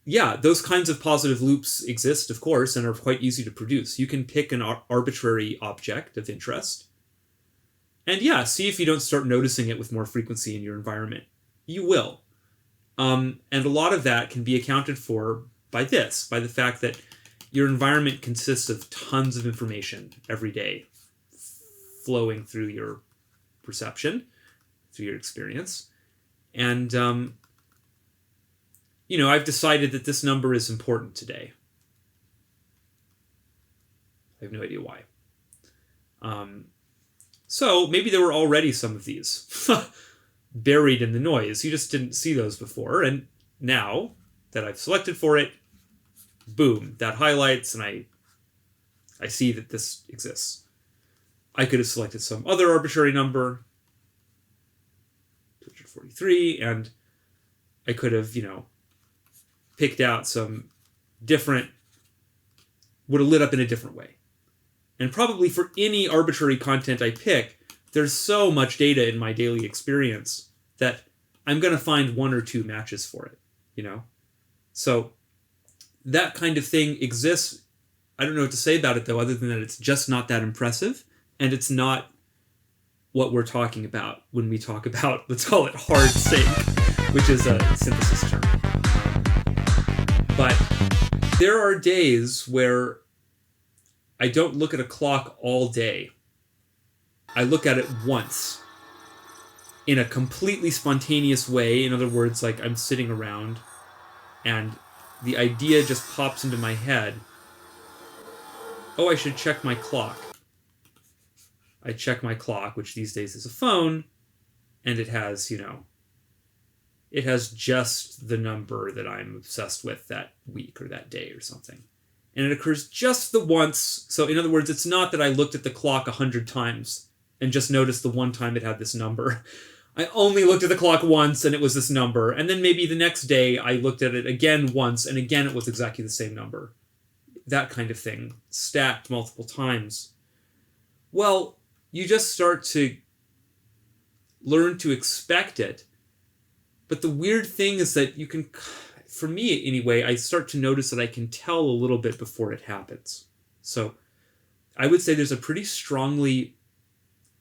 those kinds of positive loops exist, of course, and are quite easy to produce. You can pick an arbitrary object of interest, and see if you don't start noticing it with more frequency in your environment. You will. And a lot of that can be accounted for by the fact that your environment consists of tons of information every day flowing through your perception, through your experience. And, I've decided that this number is important today. I have no idea why. So maybe there were already some of these buried in the noise. You just didn't see those before. And now that I've selected for it, boom, that highlights, and I see that this exists. I could have selected some other arbitrary number, 243, and I could have, picked out some different, would have lit up in a different way. And probably for any arbitrary content I pick, there's so much data in my daily experience that I'm going to find one or two matches for it, So that kind of thing exists. I don't know what to say about it, though, other than that it's just not that impressive, and it's not what we're talking about when we talk about, let's call it hard sync, which is a synthesis term. But there are days where I don't look at a clock all day. I look at it once in a completely spontaneous way. In other words, like I'm sitting around and the idea just pops into my head. Oh, I should check my clock. I check my clock, which these days is a phone, and it has, it has just the number that I'm obsessed with that week or that day or something. And it occurs just the once. So in other words, it's not that I looked at the clock 100 times and just noticed the one time it had this number. I only looked at the clock once and it was this number. And then maybe the next day I looked at it again once and again it was exactly the same number. That kind of thing, stacked multiple times. Well, you just start to learn to expect it. But the weird thing is that you can, for me anyway, I start to notice that I can tell a little bit before it happens. So I would say there's a pretty strongly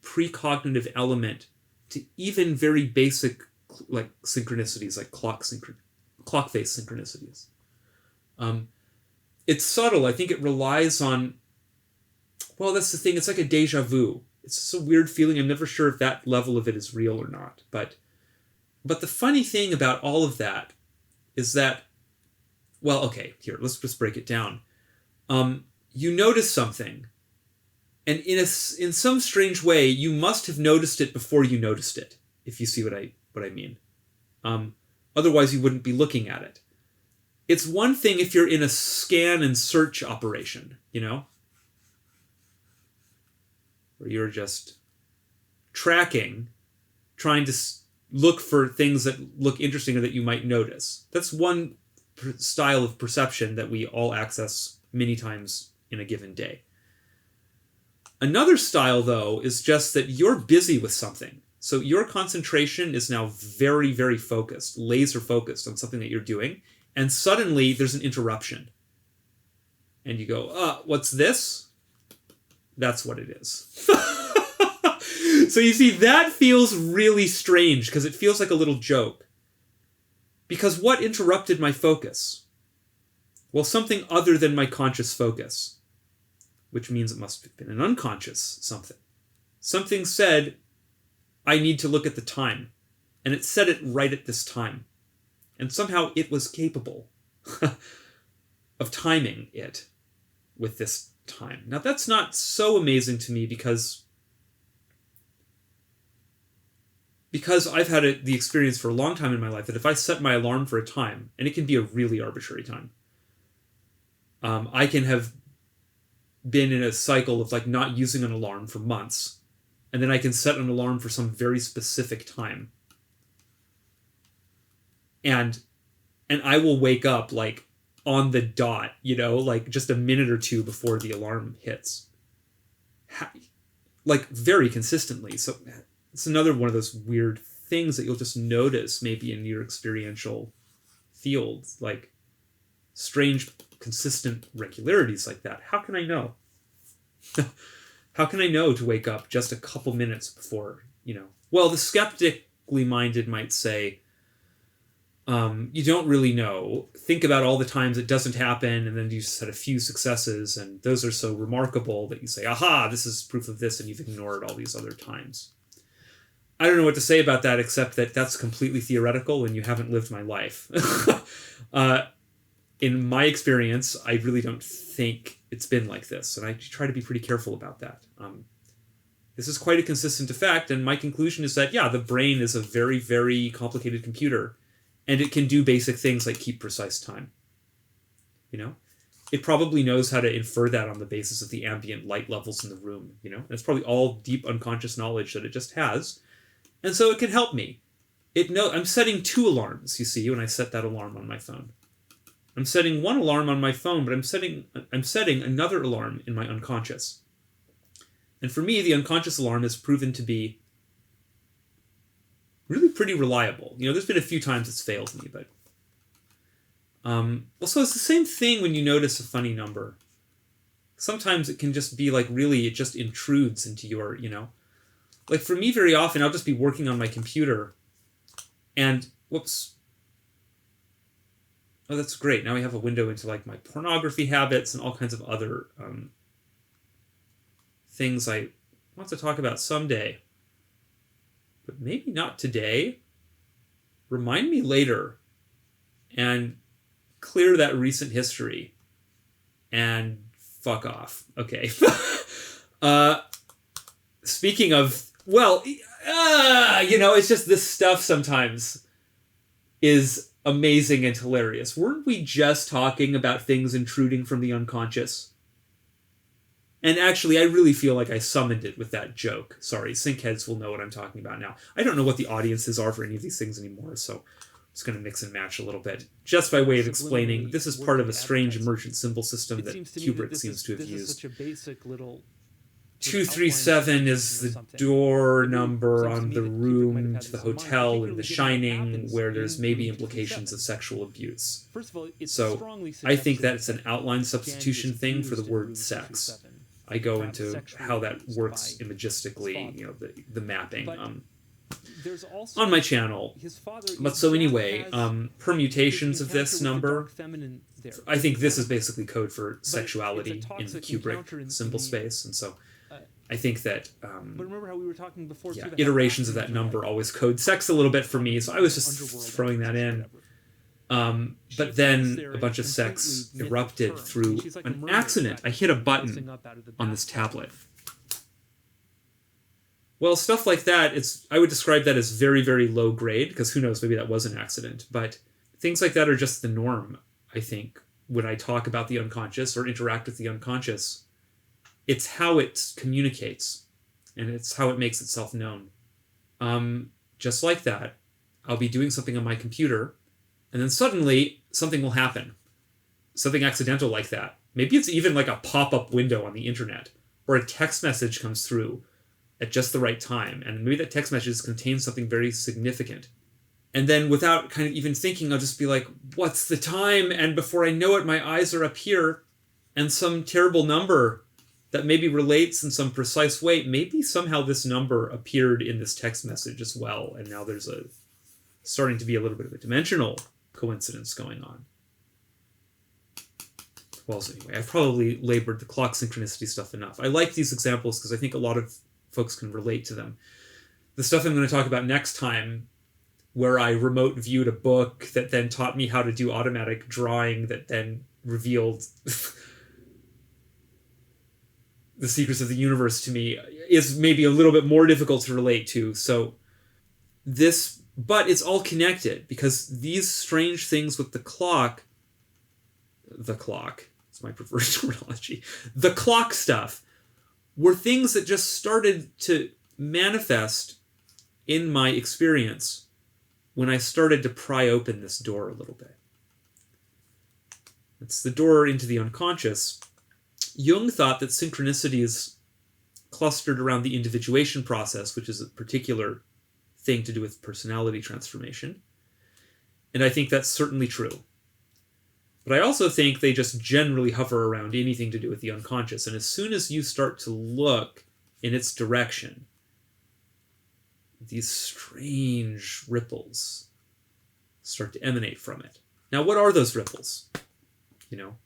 precognitive element to even very basic like synchronicities, like clock face synchronicities. It's subtle. I think it relies on, well, that's the thing. It's like a deja vu. It's just a weird feeling. I'm never sure if that level of it is real or not. But the funny thing about all of that is that, well, okay, here, let's just break it down. You notice something, and in some strange way, you must have noticed it before you noticed it, if you see what I mean. Otherwise, you wouldn't be looking at it. It's one thing if you're in a scan and search operation, where you're just tracking, trying to look for things that look interesting or that you might notice. That's one style of perception that we all access many times in a given day. Another style, though, is just that you're busy with something. So your concentration is now very, very focused, laser focused on something that you're doing. And suddenly there's an interruption. And you go, what's this? That's what it is. So you see, that feels really strange because it feels like a little joke. Because what interrupted my focus? Well, something other than my conscious focus, which means it must have been an unconscious something. Something said, I need to look at the time. And it said it right at this time. And somehow it was capable of timing it with this time. Now, that's not so amazing to me because I've had the experience for a long time in my life that if I set my alarm for a time, and it can be a really arbitrary time, I can have been in a cycle of like not using an alarm for months, and then I can set an alarm for some very specific time. And I will wake up like on the dot, like just a minute or two before the alarm hits. Like very consistently. So it's another one of those weird things that you'll just notice maybe in your experiential field, like strange, consistent regularities like that. How can I know? How can I know to wake up just a couple minutes before, Well, the skeptically minded might say, you don't really know. Think about all the times it doesn't happen, and then you just had a few successes, and those are so remarkable that you say, aha, this is proof of this, and you've ignored all these other times. I don't know what to say about that, except that that's completely theoretical, and you haven't lived my life. In my experience, I really don't think it's been like this, and I try to be pretty careful about that. This is quite a consistent effect, and my conclusion is that, yeah, the brain is a very, very complicated computer, and it can do basic things like keep precise time. You know? It probably knows how to infer that on the basis of the ambient light levels in the room, you know? And it's probably all deep unconscious knowledge that it just has. And so it can help me. I'm setting 2 alarms, you see, when I set that alarm on my phone. I'm setting one alarm on my phone, but I'm setting another alarm in my unconscious. And for me, the unconscious alarm has proven to be really pretty reliable. You know, there's been a few times it's failed me, but... so it's the same thing when you notice a funny number. Sometimes it can just be like, really, it just intrudes into your, you know... Like for me, very often, I'll just be working on my computer, and, whoops... Oh, that's great. Now we have a window into like my pornography habits and all kinds of other things I want to talk about someday. But maybe not today. Remind me later and clear that recent history and fuck off. Okay. Speaking of, well, you know, it's just this stuff sometimes is amazing and hilarious. Weren't we just talking about things intruding from the unconscious? And actually, I really feel like I summoned it with that joke. Sorry, synkheads will know what I'm talking about now. I don't know what the audiences are for any of these things anymore, so I'm just going to mix and match a little bit. Just by way of explaining, this is part of a strange emergent symbol system that Kubrick seems to have used. Such a basic little 237 is the door number on the room to the hotel in The Shining, where there's maybe implications of sexual abuse. So I think that's an outline substitution thing for the word sex. I go into how that works imagistically, you know, the mapping on my channel. But so anyway, permutations of this number, I think this is basically code for sexuality in the Kubrick symbol space, and so I think that but remember how we were talking before, yeah, iterations of that number always code sex a little bit for me, so I was just throwing that in. But then a bunch of sex erupted through an accident. I hit a button on this tablet. Well, stuff like that, I would describe that as very, very low grade, because who knows, maybe that was an accident. But things like that are just the norm, I think, when I talk about the unconscious or interact with the unconscious. It's how it communicates, and it's how it makes itself known. Just like that, I'll be doing something on my computer, and then suddenly something will happen. Something accidental like that. Maybe it's even like a pop-up window on the internet, or a text message comes through at just the right time, and maybe that text message contains something very significant. And then without kind of even thinking, I'll just be like, what's the time? And before I know it, my eyes are up here, and some terrible number that maybe relates in some precise way. Maybe somehow this number appeared in this text message as well, and now there's starting to be a little bit of a dimensional coincidence going on. Well, so anyway, I've probably labored the clock synchronicity stuff enough. I like these examples because I think a lot of folks can relate to them. The stuff I'm going to talk about next time, where I remote viewed a book that then taught me how to do automatic drawing that then revealed the secrets of the universe to me, is maybe a little bit more difficult to relate to. So but it's all connected, because these strange things with the clock, it's my preferred terminology, the clock stuff, were things that just started to manifest in my experience when I started to pry open this door a little bit. It's the door into the unconscious. Jung thought that synchronicities clustered around the individuation process, which is a particular thing to do with personality transformation. And I think that's certainly true. But I also think they just generally hover around anything to do with the unconscious. And as soon as you start to look in its direction, these strange ripples start to emanate from it. Now, what are those ripples? You know,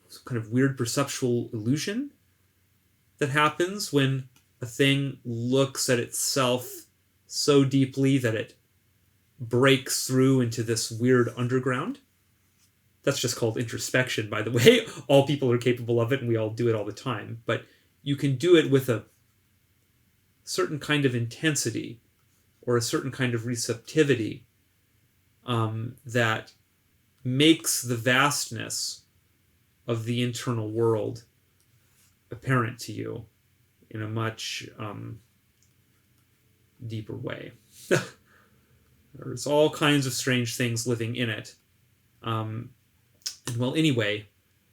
some kind of weird perceptual illusion that happens when a thing looks at itself so deeply that it breaks through into this weird underground. That's just called introspection, by the way. All people are capable of it, and we all do it all the time. But you can do it with a certain kind of intensity or a certain kind of receptivity that makes the vastness of the internal world apparent to you in a much deeper way. There's all kinds of strange things living in it. And well, anyway,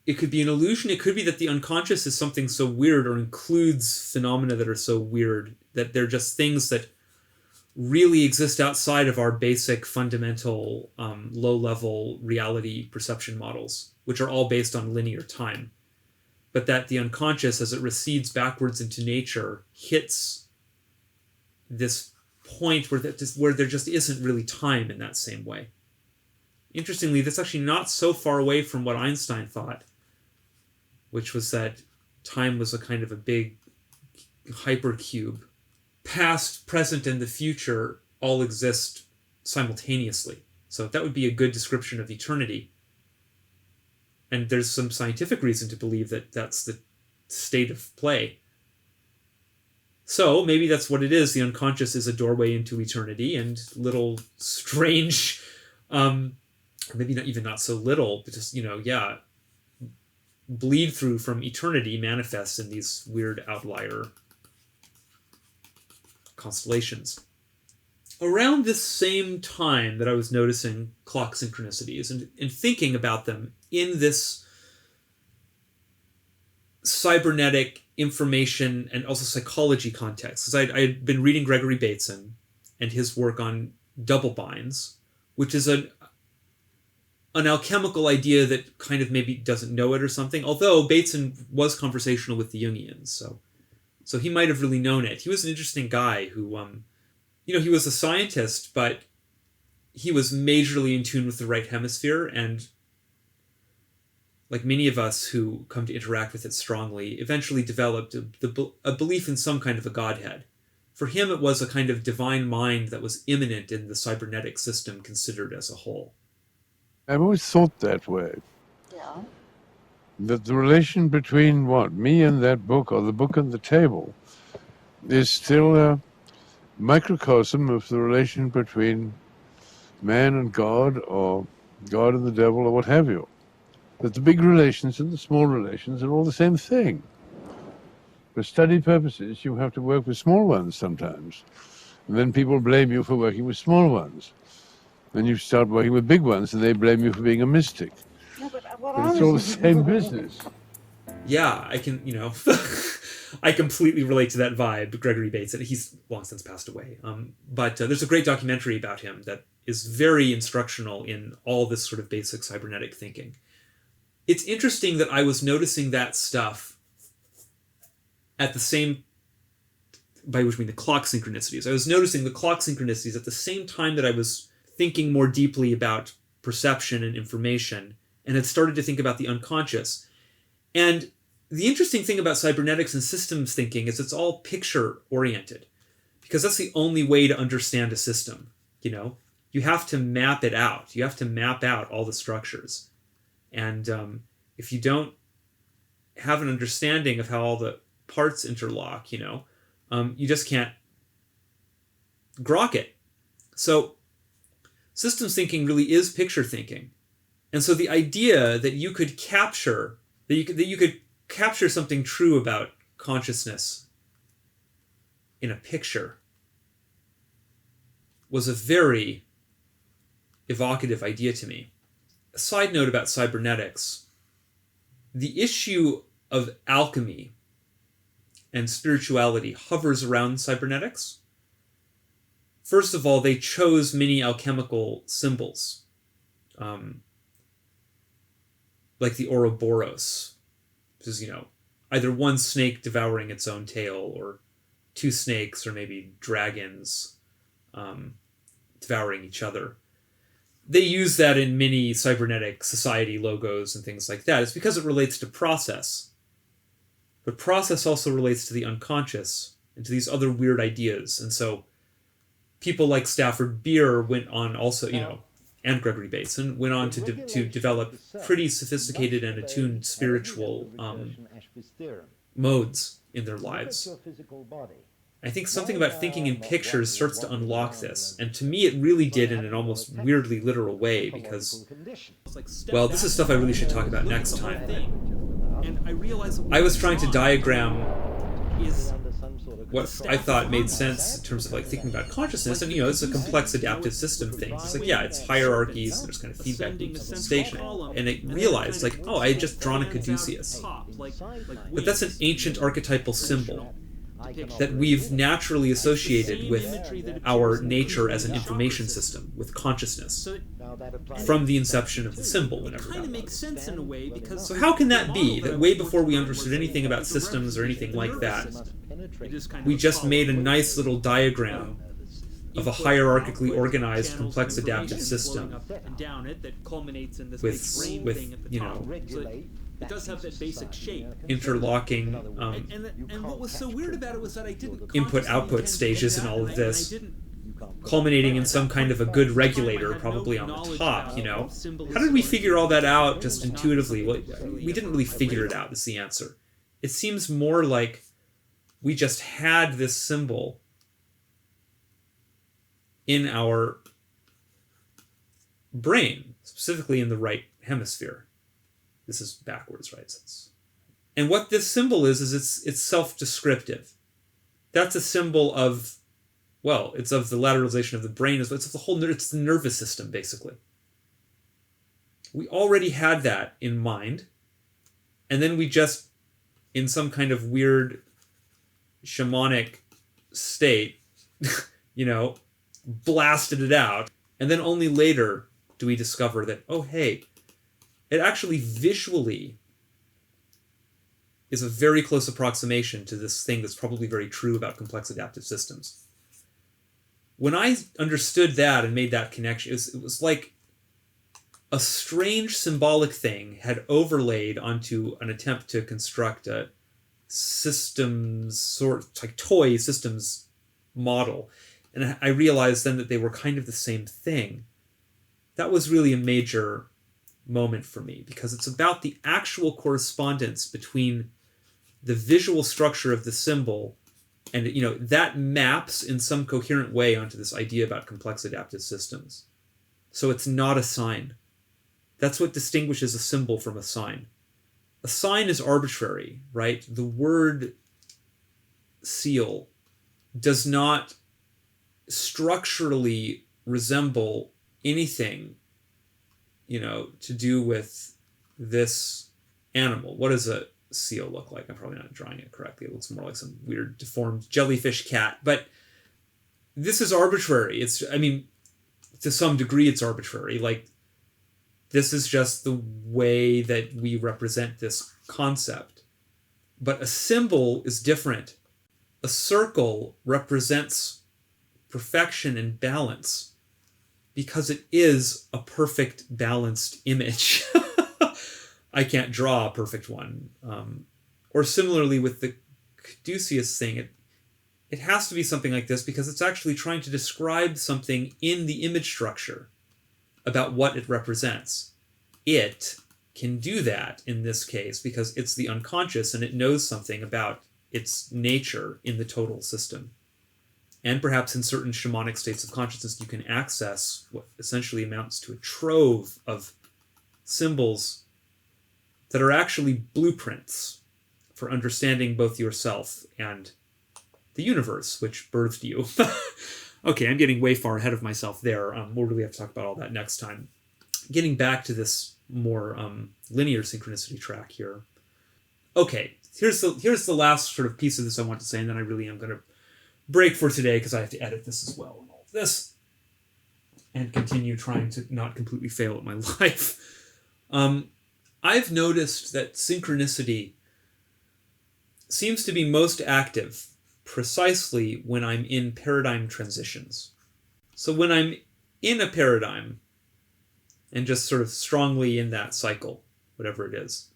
it could be an illusion. It could be that the unconscious is something so weird or includes phenomena that are so weird that they're just things that really exist outside of our basic, fundamental, low-level reality perception models, which are all based on linear time. But that the unconscious, as it recedes backwards into nature, hits this point where there just isn't really time in that same way. Interestingly, that's actually not so far away from what Einstein thought, which was that time was a kind of a big hypercube. Past, present, and the future all exist simultaneously. So that would be a good description of eternity. And there's some scientific reason to believe that that's the state of play. So maybe that's what it is. The unconscious is a doorway into eternity, and little strange, maybe not so little, but just, bleed through from eternity manifests in these weird outlier constellations. Around this same time that I was noticing clock synchronicities and thinking about them in this cybernetic information and also psychology context, because I had been reading Gregory Bateson and his work on double binds, which is an alchemical idea that kind of maybe doesn't know it or something, although Bateson was conversational with the Jungians, so he might have really known it. He was an interesting guy who, he was a scientist, but he was majorly in tune with the right hemisphere, and like many of us who come to interact with it strongly, eventually developed a belief in some kind of a godhead. For him, it was a kind of divine mind that was immanent in the cybernetic system considered as a whole. I've always thought that way. Yeah. That the relation between me and that book, or the book and the table, is still a microcosm of the relation between man and God, or God and the devil, or what have you. That the big relations and the small relations are all the same thing. For study purposes, you have to work with small ones sometimes. And then people blame you for working with small ones. Then you start working with big ones, and they blame you for being a mystic. No, but it's all the same business. Yeah, I can, I completely relate to that vibe, Gregory Bateson. He's long since passed away. But there's a great documentary about him that is very instructional in all this sort of basic cybernetic thinking. It's interesting that I was noticing that stuff at the same, by which I mean the clock synchronicities. I was noticing the clock synchronicities at the same time that I was thinking more deeply about perception and information, and had started to think about the unconscious. And the interesting thing about cybernetics and systems thinking is it's all picture-oriented, because that's the only way to understand a system, You have to map it out. You have to map out all the structures. And if you don't have an understanding of how all the parts interlock, you just can't grok it. So systems thinking really is picture thinking. And so the idea that you could capture, that you could capture something true about consciousness in a picture was a very evocative idea to me. A side note about cybernetics: the issue of alchemy and spirituality hovers around cybernetics. First of all, they chose many alchemical symbols, like the Ouroboros, which is, either one snake devouring its own tail, or two snakes, or maybe dragons devouring each other. They use that in many cybernetic society logos and things like that. It's because it relates to process. But process also relates to the unconscious and to these other weird ideas. And so people like Stafford Beer went on also, and Gregory Bateson went on to develop pretty sophisticated and attuned spiritual modes. in their lives. I think something about thinking in pictures starts to unlock this, and to me it really did in an almost weirdly literal way, because, well, this is stuff I really should talk about next time. I was trying to diagram what I thought made sense in terms of like thinking about consciousness, and it's a complex adaptive system thing. It's like, yeah, it's hierarchies, and there's kind of feedback loops on station, and I realized like, oh, I had just drawn a caduceus, but that's an ancient archetypal symbol that we've naturally associated with our nature as an information system, with consciousness, from the inception of the symbol, whenever that was. So how can that be, that way before we understood anything about systems or anything like that, we just made a nice little diagram of a hierarchically organized, complex adaptive system with it does have that basic shape. Interlocking and what was so weird about it was that I didn't input-output stages and all of this, culminating in some kind of a good regulator probably on the top, How did we figure all that out just intuitively? Well, we didn't really figure it out, is the answer. It seems more like we just had this symbol in our brain, specifically in the right hemisphere. This is backwards, right? And what this symbol is it's self-descriptive. That's a symbol of, well, it's of the lateralization of the brain. It's of the whole, it's the nervous system, basically. We already had that in mind, and then we just, in some kind of weird shamanic state, blasted it out, and then only later do we discover that, oh, hey, it actually visually is a very close approximation to this thing that's probably very true about complex adaptive systems. When I understood that and made that connection, it was like a strange symbolic thing had overlaid onto an attempt to construct a systems, like toy systems model. And I realized then that they were kind of the same thing. That was really a major moment for me, because it's about the actual correspondence between the visual structure of the symbol and that maps in some coherent way onto this idea about complex adaptive systems. So it's not a sign. That's what distinguishes a symbol from a sign. A sign is arbitrary, right? The word seal does not structurally resemble anything to do with this animal. What does a seal look like? I'm probably not drawing it correctly. It looks more like some weird deformed jellyfish cat. But this is arbitrary. To some degree it's arbitrary. Like, this is just the way that we represent this concept. But a symbol is different. A circle represents perfection and balance, because it is a perfect, balanced image. I can't draw a perfect one. Or similarly with the caduceus thing, it has to be something like this because it's actually trying to describe something in the image structure about what it represents. It can do that in this case because it's the unconscious and it knows something about its nature in the total system. And perhaps in certain shamanic states of consciousness, you can access what essentially amounts to a trove of symbols that are actually blueprints for understanding both yourself and the universe, which birthed you. Okay, I'm getting way far ahead of myself there. We'll really have to talk about all that next time. Getting back to this more linear synchronicity track here. Okay, here's the last sort of piece of this I want to say, and then I really am going to break for today because I have to edit this as well and all of this and continue trying to not completely fail at my life. I've noticed that synchronicity seems to be most active precisely when I'm in paradigm transitions. So when I'm in a paradigm and just sort of strongly in that cycle, whatever it is,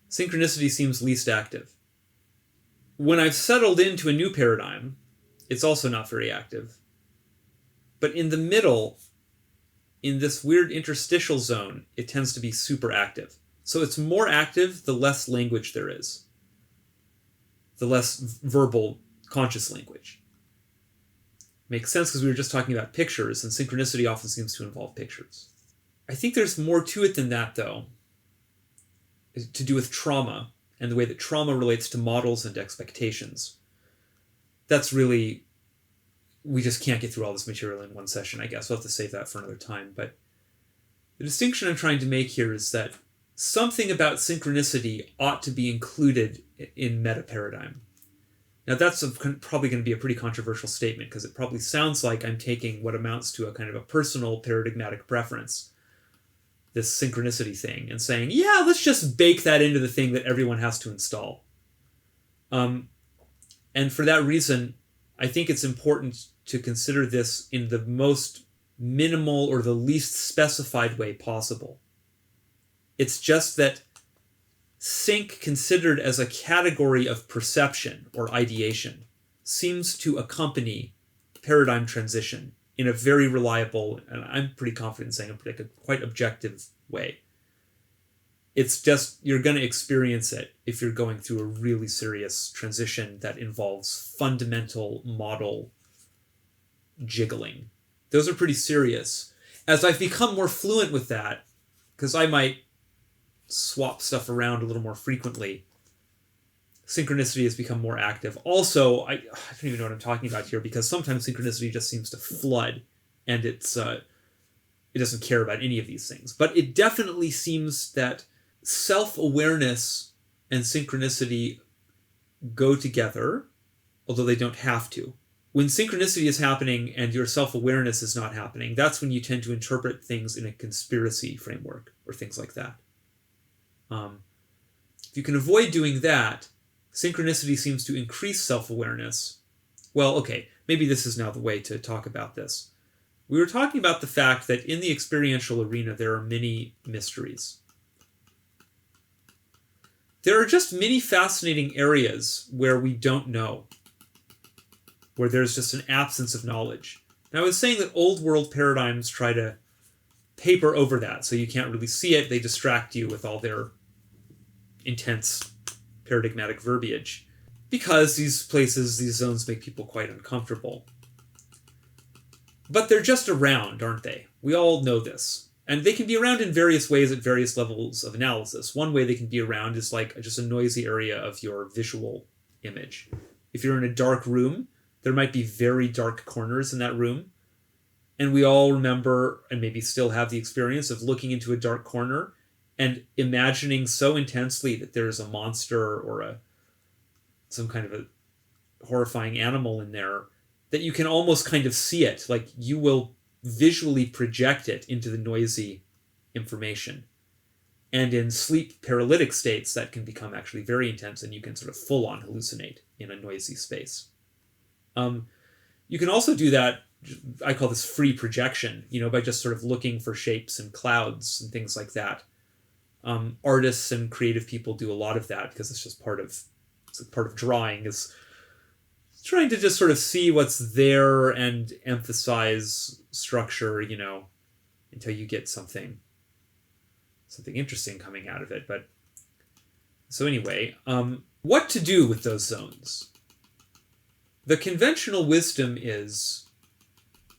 synchronicity seems least active. When I've settled into a new paradigm, it's also not very active. But in the middle, in this weird interstitial zone, it tends to be super active. So it's more active the less language there is. the less verbal conscious language. Makes sense because we were just talking about pictures, and synchronicity often seems to involve pictures. I think there's more to it than that, though, to do with trauma and the way that trauma relates to models and expectations. That's really, we just can't get through all this material in one session, I guess. We'll have to save that for another time. But the distinction I'm trying to make here is that something about synchronicity ought to be included in meta-paradigm. Now that's probably going to be a pretty controversial statement because it probably sounds like I'm taking what amounts to a kind of a personal paradigmatic preference, this synchronicity thing, and saying, yeah, let's just bake that into the thing that everyone has to install. And for that reason, I think it's important to consider this in the most minimal or the least specified way possible. It's just that sync considered as a category of perception or ideation seems to accompany paradigm transition in a very reliable, and I'm pretty confident in saying a quite objective way. It's just, you're going to experience it if you're going through a really serious transition that involves fundamental model jiggling. Those are pretty serious. As I've become more fluent with that, because I might swap stuff around a little more frequently, synchronicity has become more active. Also, I don't even know what I'm talking about here, because sometimes synchronicity just seems to flood, and it doesn't care about any of these things. But it definitely seems that self-awareness and synchronicity go together, although they don't have to. When synchronicity is happening and your self-awareness is not happening, that's when you tend to interpret things in a conspiracy framework or things like that. If you can avoid doing that, synchronicity seems to increase self-awareness. Well, okay, maybe this is now the way to talk about this. We were talking about the fact that in the experiential arena there are many mysteries. There are just many fascinating areas where we don't know, where there's just an absence of knowledge. Now, I was saying that old world paradigms try to paper over that, so you can't really see it. They distract you with all their intense paradigmatic verbiage, because these places, these zones make people quite uncomfortable. But they're just around, aren't they? We all know this. And they can be around in various ways at various levels of analysis. One way they can be around is like just a noisy area of your visual image. If you're in a dark room, there might be very dark corners in that room. And we all remember, and maybe still have the experience of looking into a dark corner and imagining so intensely that there's a monster or some kind of a horrifying animal in there that you can almost kind of see it. Like you will visually project it into the noisy information. And in sleep paralytic states, that can become actually very intense, and you can sort of full-on hallucinate in a noisy space. You can also do that, I call this free projection, by just sort of looking for shapes and clouds and things like that. Artists and creative people do a lot of that because it's just part of drawing, is trying to just sort of see what's there and emphasize structure, until you get something interesting coming out of it. But so anyway, what to do with those zones? The conventional wisdom is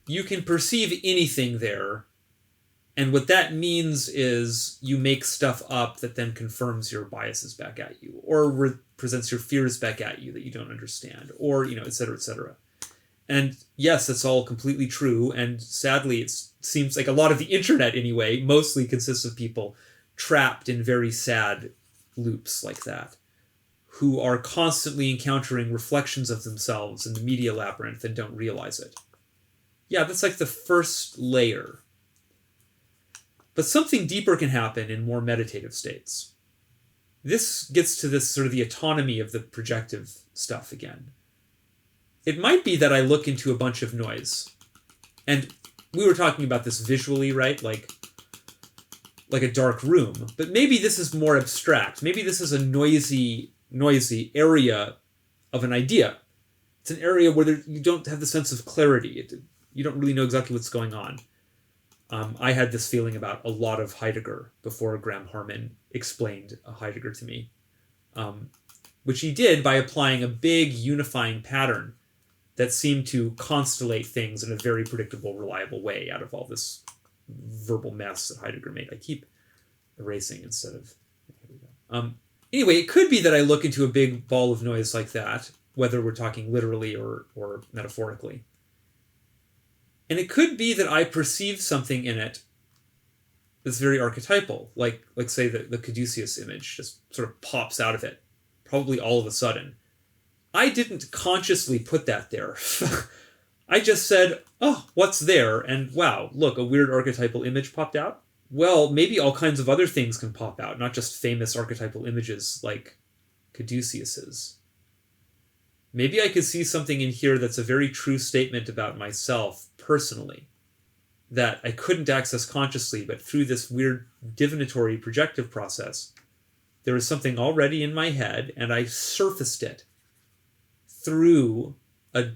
you can perceive anything there, and what that means is you make stuff up that then confirms your biases back at you, or presents your fears back at you that you don't understand, or, et cetera, et cetera. And yes, that's all completely true, and sadly, it seems like a lot of the internet, anyway, mostly consists of people trapped in very sad loops like that, who are constantly encountering reflections of themselves in the media labyrinth and don't realize it. Yeah, that's like the first layer. But something deeper can happen in more meditative states. This gets to this sort of the autonomy of the projective stuff again. It might be that I look into a bunch of noise. And we were talking about this visually, right? Like a dark room. But maybe this is more abstract. Maybe this is a noisy area of an idea. It's an area where you don't have the sense of clarity. You don't really know exactly what's going on. I had this feeling about a lot of Heidegger before Graham Harman explained Heidegger to me. which he did by applying a big unifying pattern that seemed to constellate things in a very predictable, reliable way out of all this verbal mess that Heidegger made. I keep erasing instead of... Anyway, it could be that I look into a big ball of noise like that, whether we're talking literally or metaphorically. And it could be that I perceive something in it that's very archetypal, like say the caduceus image just sort of pops out of it, probably all of a sudden. I didn't consciously put that there. I just said, oh, what's there? And wow, look, a weird archetypal image popped out. Well, maybe all kinds of other things can pop out, not just famous archetypal images like Caduceus's. Maybe I could see something in here that's a very true statement about myself personally, that I couldn't access consciously, but through this weird divinatory projective process, there was something already in my head, and I surfaced it through a,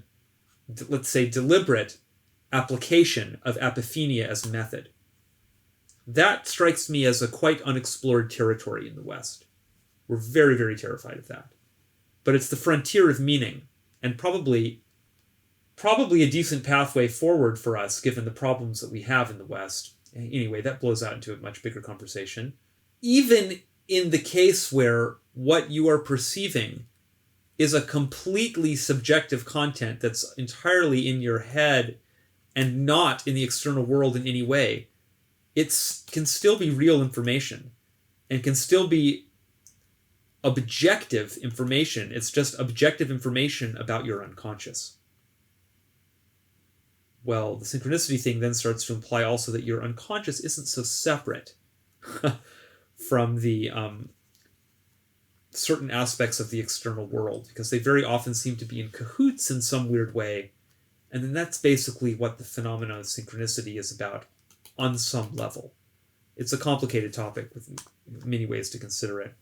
let's say, deliberate application of apophenia as a method. That strikes me as a quite unexplored territory in the West. We're very, very terrified of that. But it's the frontier of meaning, and probably a decent pathway forward for us, given the problems that we have in the West. Anyway, that blows out into a much bigger conversation. Even in the case where what you are perceiving is a completely subjective content that's entirely in your head and not in the external world in any way, it can still be real information and can still be objective information. It's just objective information about your unconscious. Well, the synchronicity thing then starts to imply also that your unconscious isn't so separate from the certain aspects of the external world, because they very often seem to be in cahoots in some weird way. And then that's basically what the phenomenon of synchronicity is about on some level. It's a complicated topic with many ways to consider it.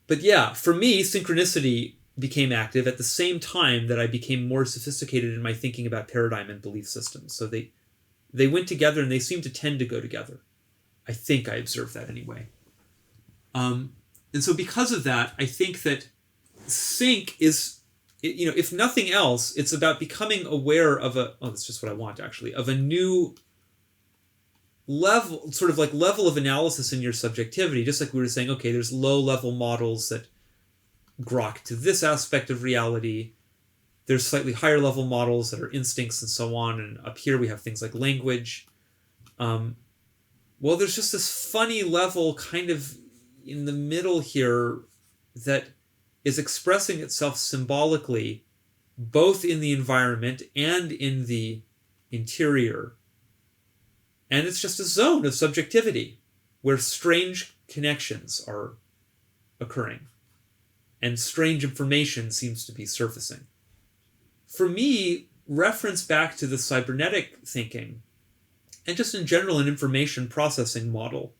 But yeah, for me, synchronicity became active at the same time that I became more sophisticated in my thinking about paradigm and belief systems. So they went together, and they seem to tend to go together. I think I observed that anyway. And so because of that, I think that sync is, if nothing else, it's about becoming aware of that's just what I want actually, of a new level, sort of like level of analysis in your subjectivity. Just like we were saying, okay, there's low level models that grok to this aspect of reality. There's slightly higher level models that are instincts and so on. And up here we have things like language. Well, there's just this funny level kind of in the middle here that is expressing itself symbolically, both in the environment and in the interior. And it's just a zone of subjectivity where strange connections are occurring and strange information seems to be surfacing. For me, reference back to the cybernetic thinking and just in general an information processing model,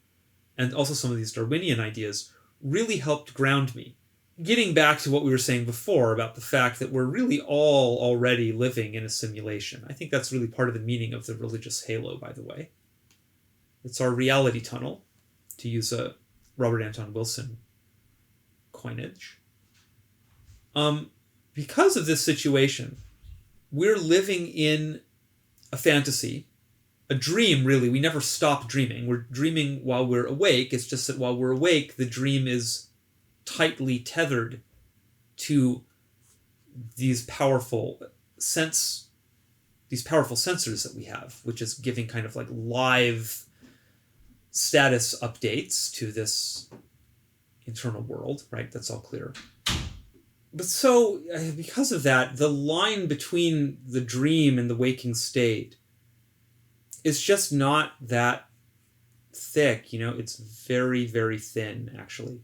and also some of these Darwinian ideas, really helped ground me. Getting back to what we were saying before about the fact that we're really all already living in a simulation. I think that's really part of the meaning of the religious halo, by the way. It's our reality tunnel, to use a Robert Anton Wilson coinage. Because of this situation, we're living in a fantasy, a dream, really. We never stop dreaming. We're dreaming while we're awake. It's just that while we're awake, the dream is tightly tethered to these powerful sensors that we have, which is giving kind of like live status updates to this internal world, right? That's all clear. But so, because of that, the line between the dream and the waking state is just not that thick, it's very, very thin, actually.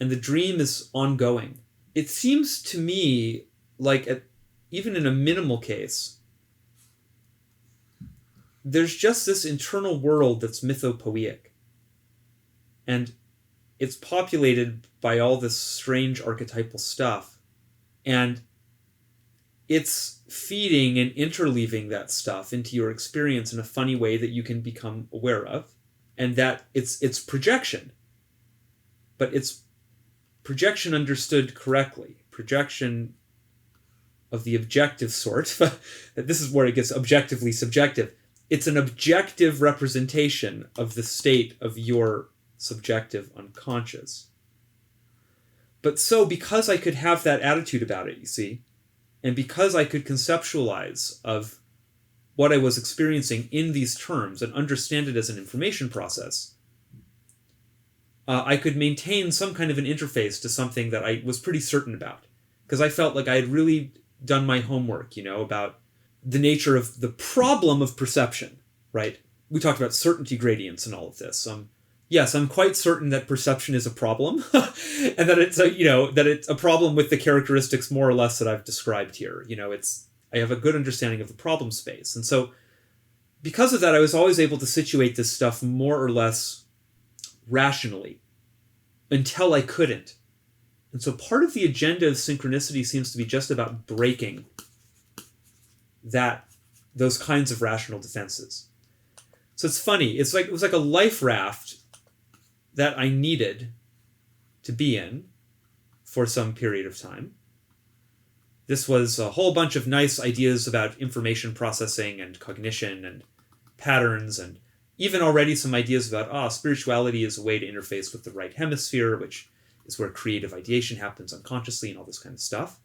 And the dream is ongoing. It seems to me like, even in a minimal case, there's just this internal world that's mythopoeic. And it's populated by all this strange archetypal stuff. And it's feeding and interleaving that stuff into your experience in a funny way that you can become aware of. And that it's projection. But it's projection understood correctly, projection of the objective sort, this is where it gets objectively subjective. It's an objective representation of the state of your subjective unconscious. But so, because I could have that attitude about it, you see, and because I could conceptualize of what I was experiencing in these terms and understand it as an information process, I could maintain some kind of an interface to something that I was pretty certain about. Because I felt like I had really done my homework, about the nature of the problem of perception, right? We talked about certainty gradients and all of this. Yes, I'm quite certain that perception is a problem, and that it's a problem with the characteristics more or less that I've described here. I have a good understanding of the problem space, and so because of that, I was always able to situate this stuff more or less rationally until I couldn't. And so part of the agenda of synchronicity seems to be just about breaking those kinds of rational defenses. So it's funny. It was like a life raft that I needed to be in for some period of time. This was a whole bunch of nice ideas about information processing and cognition and patterns, and even already some ideas about spirituality is a way to interface with the right hemisphere, which is where creative ideation happens unconsciously and all this kind of stuff.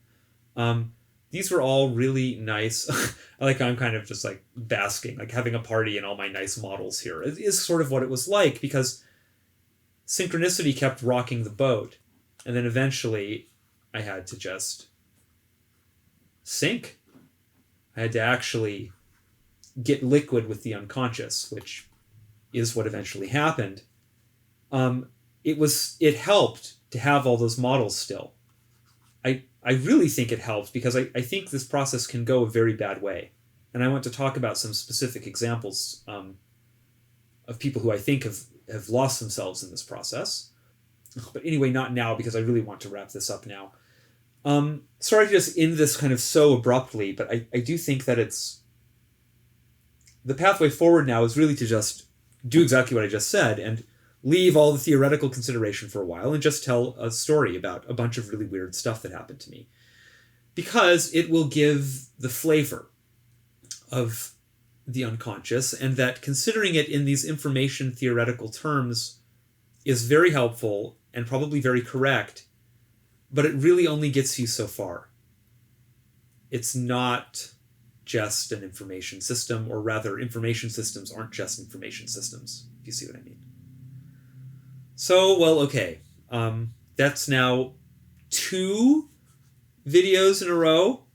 These were all really nice. I'm kind of just like basking, like having a party and all my nice models here. It is sort of what it was like, because synchronicity kept rocking the boat. And then eventually I had to just sink. I had to actually get liquid with the unconscious, which is what eventually happened. It helped to have all those models still. I really think it helps, because I think this process can go a very bad way. And I want to talk about some specific examples of people who I think have lost themselves in this process. But anyway, not now, because I really want to wrap this up now. Sorry to just end this kind of so abruptly, but I do think that the pathway forward now is really to just do exactly what I just said and leave all the theoretical consideration for a while and just tell a story about a bunch of really weird stuff that happened to me. Because it will give the flavor of the unconscious, and that considering it in these information theoretical terms is very helpful and probably very correct, but it really only gets you so far. It's not just an information system, or rather, information systems aren't just information systems, if you see what I mean. So, well, okay. That's now 2 videos in a row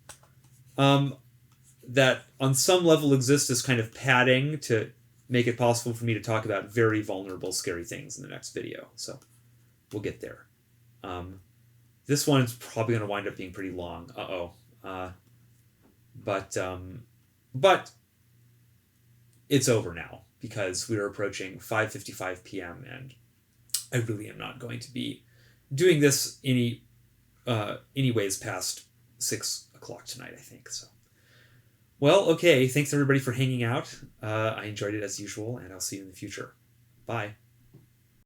that on some level exist as kind of padding to make it possible for me to talk about very vulnerable, scary things in the next video. So we'll get there. This one's probably going to wind up being pretty long. But it's over now, because we are approaching 5:55 p.m. and I really am not going to be doing this anyways past 6 o'clock tonight, I think. So, well, okay. Thanks everybody for hanging out. I enjoyed it as usual, and I'll see you in the future. Bye.